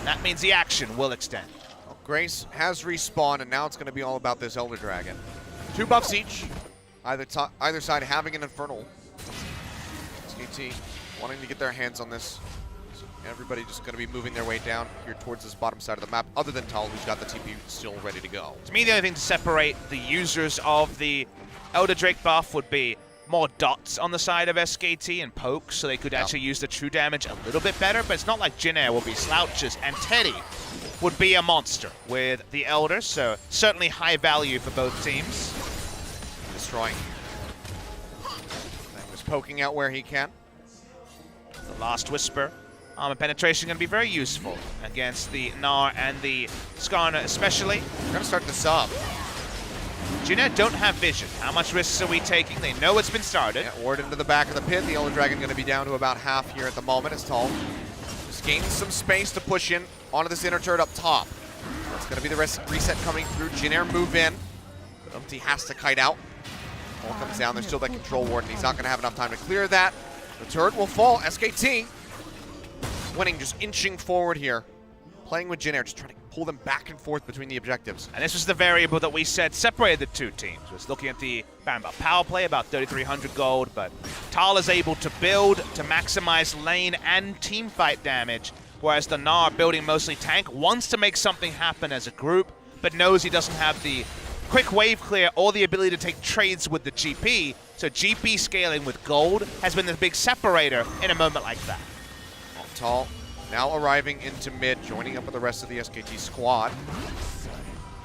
That means the action will extend. Well, Grace has respawned, and now it's going to be all about this Elder Dragon. 2 buffs each, either side having an Infernal. SKT wanting to get their hands on this. So everybody just going to be moving their way down here towards this bottom side of the map, other than Tal, who's got the TP still ready to go. To me, the only thing to separate the users of the Elder Drake buff would be more dots on the side of SKT and pokes, so they could actually use the true damage a little bit better, but it's not like Jin Air will be slouches, and Teddy would be a monster with the Elder, so certainly high value for both teams. Destroying. Just poking out where he can. The Last Whisper. Armor penetration going to be very useful against the Gnar and the Skarner especially. We're going to start the sub. Jin Air don't have vision. How much risks are we taking? They know it's been started. Yeah, ward into the back of the pit. The Elder Dragon going to be down to about half here at the moment as Tal just gains some space to push in onto this inner turret up top. That's going to be the reset coming through. Jin Air move in. He has to kite out. Ball comes down. There's still that control ward, and he's not going to have enough time to clear that. The turret will fall. SKT winning, just inching forward here. Playing with Jin Air, just trying to pull them back and forth between the objectives. And this was the variable that we said separated the two teams. Was looking at the power play, about 3,300 gold, but Tal is able to build to maximize lane and team fight damage, whereas the Gnar, building mostly tank, wants to make something happen as a group, but knows he doesn't have the quick wave clear or the ability to take trades with the GP, so GP scaling with gold has been the big separator in a moment like that. Tal now arriving into mid, joining up with the rest of the SKT squad.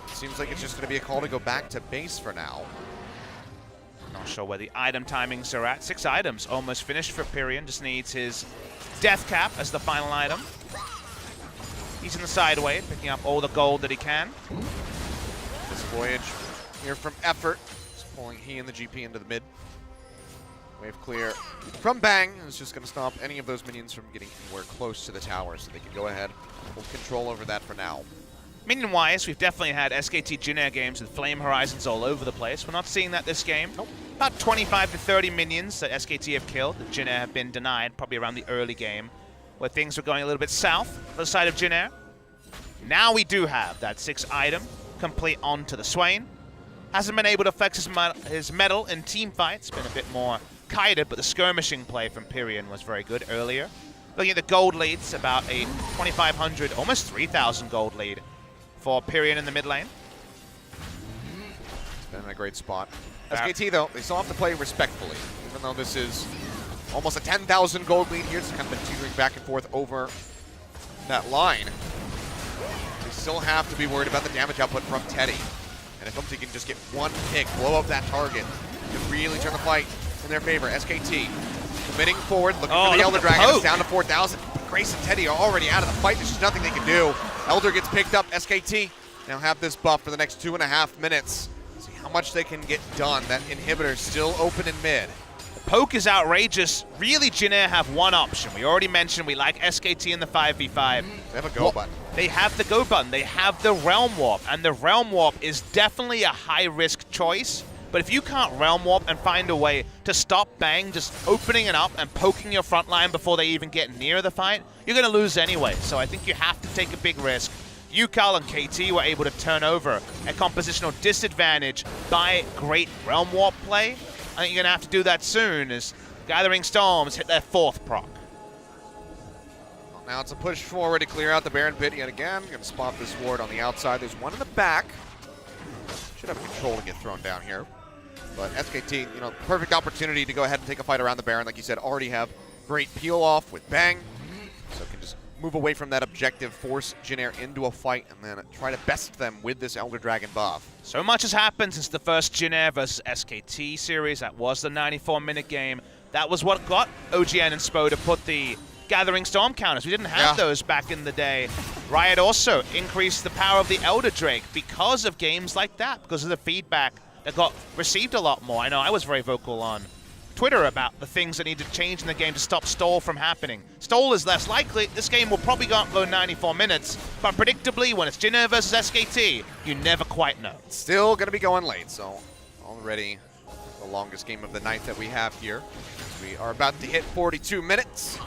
Seems like it's just going to be a call to go back to base for now. Not sure where the item timings are at. 6 items almost finished for Pyrion. Just needs his death cap as the final item. He's in the sideway, picking up all the gold that he can. This voyage here from Effort, just pulling he and the GP into the mid. Wave clear from Bang is just going to stop any of those minions from getting anywhere close to the tower, so they can go ahead, hold control over that for now. Minion-wise, we've definitely had SKT Jin Air games with Flame Horizons all over the place. We're not seeing that this game. Nope. About 25 to 30 minions that SKT have killed. The Jin Air have been denied, probably around the early game, where things were going a little bit south for the side of Jin Air. Now we do have that 6 item complete onto the Swain. Hasn't been able to flex his metal in team fights. Been a bit more kited, but the skirmishing play from Pyrion was very good earlier. Looking at the gold leads, about a 2,500, almost 3,000 gold lead for Pyrion in the mid lane. It's been in a great spot. SKT, though, they still have to play respectfully. Even though this is almost a 10,000 gold lead here, it's kind of been teetering back and forth over that line. They still have to be worried about the damage output from Teddy. And if Umpty can just get one pick, blow up that target, and really turn the fight in their favor. SKT committing forward, looking for the Elder Dragon. It's down to 4,000. Grace and Teddy are already out of the fight. There's just nothing they can do. Elder gets picked up. SKT now have this buff for the next 2.5 minutes. See how much they can get done. That inhibitor still open in mid. The poke is outrageous. Really, Jin Air have one option. We already mentioned we like SKT in the 5v5. They have a go button. They have the go button. They have the Realm Warp, and the Realm Warp is definitely a high-risk choice. But if you can't Realm Warp and find a way to stop Bang just opening it up and poking your front line before they even get near the fight, you're going to lose anyway. So I think you have to take a big risk. Yukal and KT were able to turn over a compositional disadvantage by great Realm Warp play. I think you're going to have to do that soon as Gathering Storms hit their 4th proc. Now it's a push forward to clear out the Baron pit yet again. Going to spot this ward on the outside. There's one in the back. Should have control to get thrown down here. But SKT, perfect opportunity to go ahead and take a fight around the Baron. Like you said, already have great peel off with Bang. So can just move away from that objective, force Jin Air into a fight, and then try to best them with this Elder Dragon buff. So much has happened since the first Jin Air versus SKT series. That was the 94-minute game. That was what got OGN and Spo to put the Gathering Storm counters. We didn't have those back in the day. Riot also increased the power of the Elder Drake because of games like that, because of the feedback that got received a lot more. I know I was very vocal on Twitter about the things that need to change in the game to stop stall from happening. Stall is less likely. This game will probably go up below 94 minutes, but predictably, when it's Jin Air versus SKT, you never quite know. Still going to be going late, so already the longest game of the night that we have here. We are about to hit 42 minutes.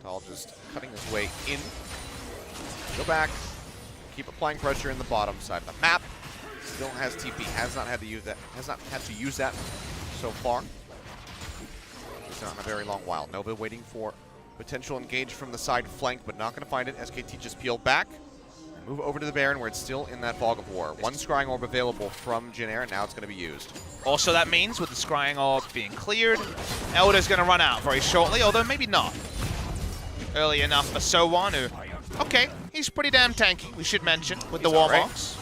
Tal just cutting his way in. Go back. Keep applying pressure in the bottom side of the map. Still has TP. Has not had to use that. Has not had to use that so far. It's not in a very long while. Nova waiting for potential engage from the side flank, but not going to find it. SKT just peeled back. Move over to the Baron where it's still in that fog of war. One Scrying Orb available from Jin Air, and now it's going to be used. Also, that means with the Scrying Orb being cleared, Elder's going to run out very shortly, although maybe not. Early enough for So1, who, okay, he's pretty damn tanky, we should mention, with the Warbox.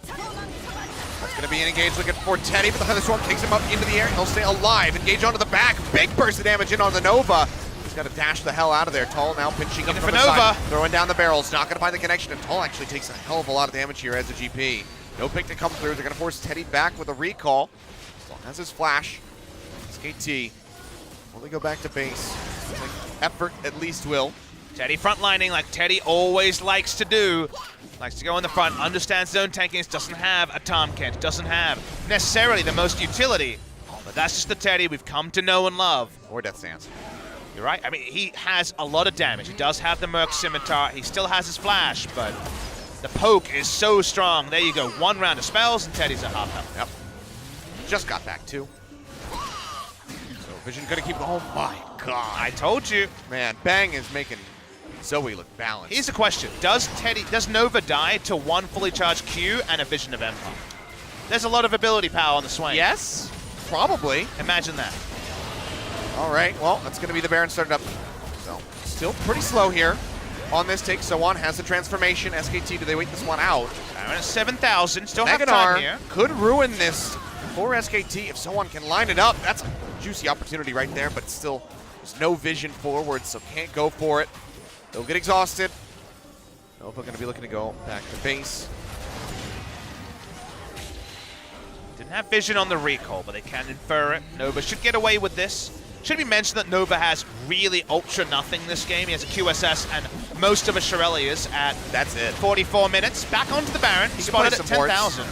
That's going to be an engage looking for Teddy, but the Thunderstorm takes him up into the air. He'll stay alive. Engage onto the back. Big burst of damage in on the Nova. He's got to dash the hell out of there. Tal now pinching up from the side, throwing down the barrels. Not going to find the connection, and Tal actually takes a hell of a lot of damage here as a GP. No pick to come through. They're going to force Teddy back with a recall. Still has his flash. SKT will they go back to base? Effort at least will. Teddy frontlining like Teddy always likes to do. Likes to go in the front, understands zone tanking, doesn't have a Tom Kent, doesn't have necessarily the most utility. But that's just the Teddy we've come to know and love. Or Death Stance. You're right. I mean, he has a lot of damage. He does have the Merc Scimitar. He still has his flash, but the poke is so strong. There you go. 1 round of spells, and Teddy's at half health. Yep. Just got back too. So Vision gonna keep. Oh my god! I told you. Man, Bang is making Zoe look balanced. Here's the question: does Nova die to 1 fully charged Q and a Vision of Empire? There's a lot of ability power on the Swain. Yes, probably. Imagine that. All right, well, that's going to be the Baron started up. So, still pretty slow here on this take. So1 has the transformation. SKT, do they wait this one out? Baron at 7,000, still have time here. Could ruin this for SKT if So1 can line it up. That's a juicy opportunity right there, but still, there's no vision forward, so can't go for it. They'll get exhausted. Nova going to be looking to go back to base. Didn't have vision on the recall, but they can infer it. Nova should get away with this. Should be mentioned that Nova has really ultra nothing this game. He has a QSS and most of a Shirelias at that's it. 44 minutes. Back onto the Baron. He spotted at 10,000.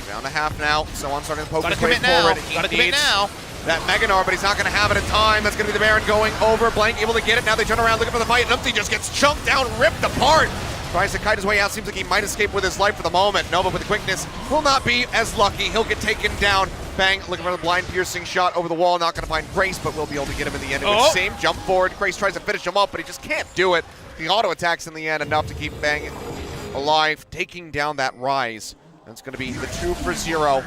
Down to half now. So1 starting to poke his way commit now. forward. Gotta commit now. That Meganar, but he's not going to have it in time. That's going to be the Baron going over. Blank able to get it. Now they turn around looking for the fight. Numpty just gets chunked down, ripped apart. Tries to kite his way out. Seems like he might escape with his life for the moment. Nova with the quickness will not be as lucky. He'll get taken down. Bang, looking for the blind piercing shot over the wall. Not going to find Grace, but will be able to get him in the end. It would seem. Jump forward. Grace tries to finish him up, but he just can't do it. The auto attacks in the end enough to keep Bang alive, taking down that Rise. That's going to be the 2 for 0.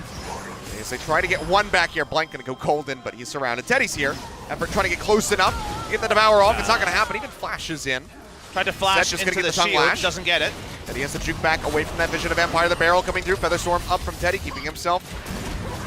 As they try to get 1 back here, Blank going to go golden, but he's surrounded. Teddy's here. Effort trying to get close enough. Get the Devour off. It's not going to happen. Even flashes in. Tried to flash just into gonna get the the shield, lash. doesn't get it. Teddy has to juke back away from that Vision of Empire. The barrel coming through. Featherstorm up from Teddy, keeping himself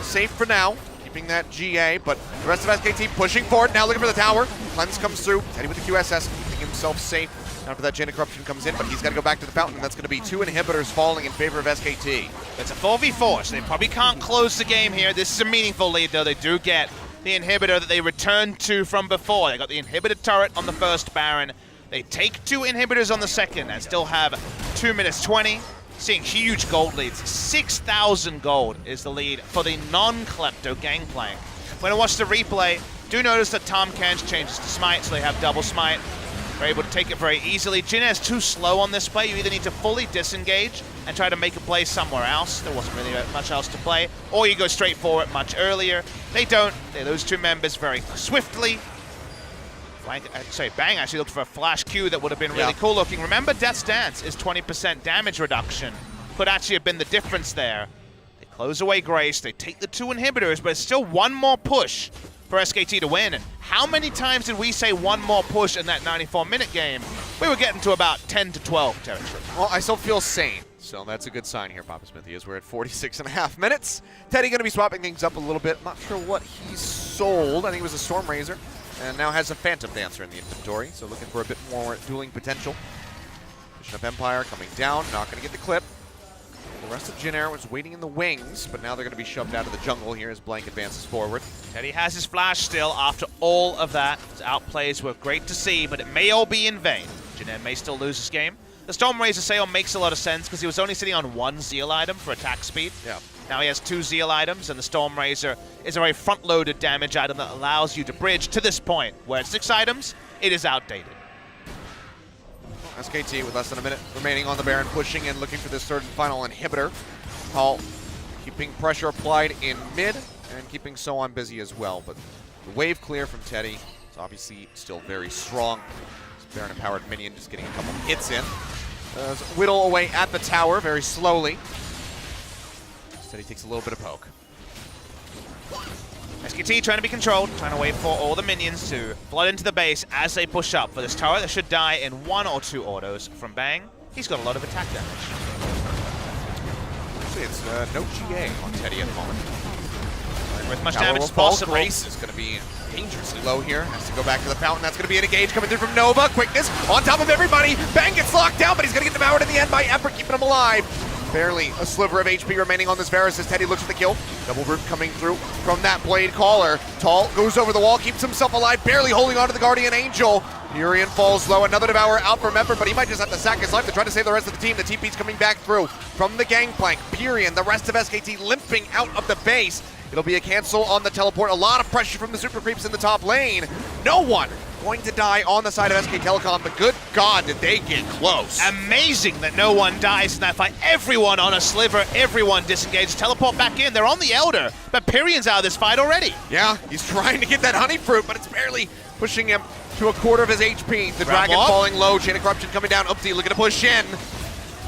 safe for now. Keeping that GA, but the rest of SKT pushing forward. Now looking for the tower. Cleanse comes through. Teddy with the QSS, keeping himself safe. After that Chain of Corruption comes in, but he's got to go back to the fountain. That's going to be 2 inhibitors falling in favor of SKT. It's a 4v4, so they probably can't close the game here. This is a meaningful lead, though. They do get the inhibitor that they returned to from before. They got the inhibitor turret on the first Baron. They take 2 inhibitors on the second and still have 2 minutes 20. Seeing huge gold leads. 6,000 gold is the lead for the non-Klepto Gangplank. When I watch the replay, do notice that Tom Kench changes to Smite, so they have double Smite. They're able to take it very easily. Jin is too slow on this play. You either need to fully disengage and try to make a play somewhere else. There wasn't really much else to play. Or you go straight for it much earlier. They don't. They lose 2 members very swiftly. Bang actually looked for a flash Q that would have been really cool looking. Remember, Death's Dance is 20% damage reduction. Could actually have been the difference there. They close away Grace. They take the 2 inhibitors, but it's still 1 more push for SKT to win. And how many times did we say 1 more push in that 94-minute game? We were getting to about 10 to 12 territory. Well, I still feel sane, so that's a good sign here, Papa Smithy, as we're at 46.5 minutes. Teddy going to be swapping things up a little bit. Not sure what he's sold. I think it was a Storm Razor, and now has a Phantom Dancer in the inventory, so looking for a bit more dueling potential. Vision of Empire coming down, not going to get the clip. The rest of Jin Air was waiting in the wings, but now they're going to be shoved out of the jungle here as Blank advances forward. Teddy has his flash still after all of that. His outplays were great to see, but it may all be in vain. Jin Air may still lose this game. The Storm Razor sale makes a lot of sense because he was only sitting on 1 Zeal item for attack speed. Yeah. Now he has 2 Zeal items, and the Storm Razor is a very front-loaded damage item that allows you to bridge to this point, where at 6 items, it is outdated. SKT with less than a minute remaining on the Baron, pushing and looking for this 3rd and final inhibitor. Paul keeping pressure applied in mid and keeping So1 busy as well. But the wave clear from Teddy is obviously still very strong. This Baron empowered minion just getting a couple hits in. Whittle away at the tower very slowly. Teddy takes a little bit of poke. SKT trying to be controlled, trying to wait for all the minions to flood into the base as they push up for this tower that should die in 1 or 2 autos from Bang. He's got a lot of attack damage. Actually, it's no GA on Teddy at the moment. With much tower damage will as fall. possible. Grace is going to be dangerously low here. Has to go back to the fountain. That's going to be an engage coming through from Nova. Quickness on top of everybody. Bang gets locked down, but he's going to get devoured in the end by Effort, keeping him alive. Barely a sliver of HP remaining on this Varus as Teddy looks for the kill. Double root coming through from that Blade Caller. Tall goes over the wall, keeps himself alive, barely holding on to the Guardian Angel. Urian falls low, another Devourer out from Effort, but he might just have to sack his life to try to save the rest of the team. The TP's coming back through from the Gangplank. Pyrian, the rest of SKT limping out of the base. It'll be a cancel on the teleport. A lot of pressure from the super creeps in the top lane. no one going to die on the side of SK Telecom, but good God, did they get close. Amazing that no one dies in that fight. Everyone on a sliver, everyone disengaged. Teleport back in, they're on the Elder, but Pyrion's out of this fight already. Yeah, he's trying to get that honey fruit, but it's barely pushing him to a quarter of his HP. The Dragon falling low, Chain of Corruption coming down, Oopsie looking to push in.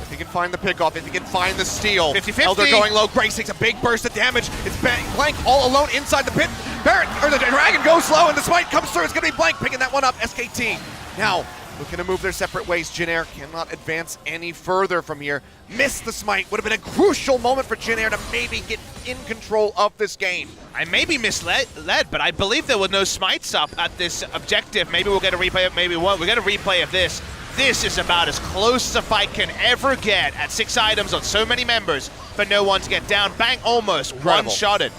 If he can find the pickoff, if he can find the steal. 50-50. Elder going low, Grace takes a big burst of damage. It's Blank all alone inside the pit. Barrett, or the Dragon goes slow, and the smite comes through. It's gonna be Blank picking that one up. SKT now looking to move their separate ways. Jin Air cannot advance any further from here. Missed the smite. Would have been a crucial moment for Jin Air to maybe get in control of this game. I may be misled, but I believe there were no smites up at this objective. Maybe we'll get a replay of, maybe we won't. We'll get a replay of this. This is about as close as a fight can ever get at 6 items on so many members for no one to get down. Bang, almost one-shotted.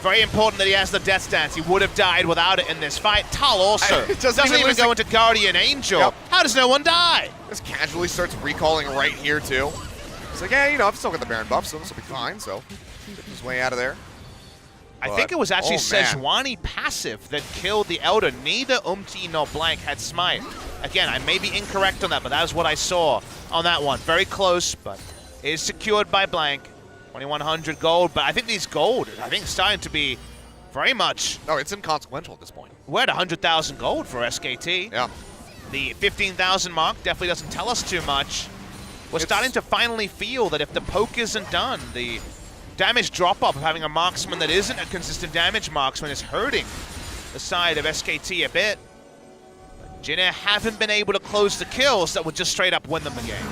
Very important that he has the death stance. He would have died without it in this fight. Tal also doesn't even go into Guardian Angel. Yep. How does no one die? Just casually starts recalling right here too. It's like, yeah, you know, I've still got the Baron buff, so this will be fine, so get his way out of there. I think it was actually Sejuani passive that killed the Elder. Neither Umti nor Blank had smite. Again, I may be incorrect on that, but that was what I saw on that one. Very close, but is secured by Blank. 2,100 gold, but I think these gold, I think, starting to be very much... No, it's inconsequential at this point. We're at 100,000 gold for SKT. Yeah. The 15,000 mark definitely doesn't tell us too much. We're starting to finally feel that if the poke isn't done, the damage drop-off of having a marksman that isn't a consistent damage marksman is hurting the side of SKT a bit. But Jin Air haven't been able to close the kills that would just straight up win them the game.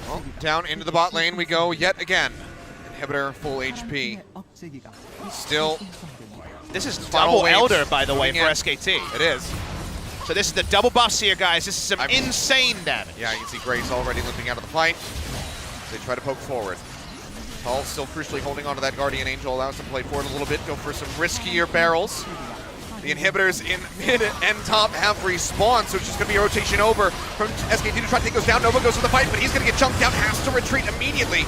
Well, down into the bot lane we go yet again. Inhibitor, full HP. Still. This is double Elder, by the way, for SKT. It is. So this is the double buffs here, guys. This is some insane damage. Yeah, you can see Grace already limping out of the fight. They try to poke forward. Tall still crucially holding onto that Guardian Angel, allows them to play forward a little bit, go for some riskier barrels. The inhibitors in mid and top have respawned, so it's just going to be a rotation over from SKT to try to take those down. Nova goes for the fight, but he's going to get chunked down, has to retreat immediately.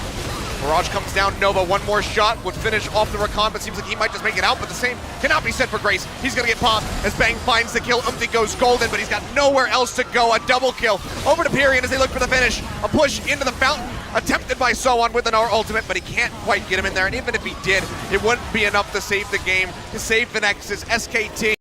Barrage comes down, Nova, one more shot would finish off the recon, but seems like he might just make it out, but the same cannot be said for Grace. He's gonna get popped as Bang finds the kill. Umti goes golden, but he's got nowhere else to go. A double kill over to Pyrion as they look for the finish. A push into the fountain, attempted by Soan with an R ultimate, but he can't quite get him in there, and even if he did, it wouldn't be enough to save the game, to save the Nexus. SKT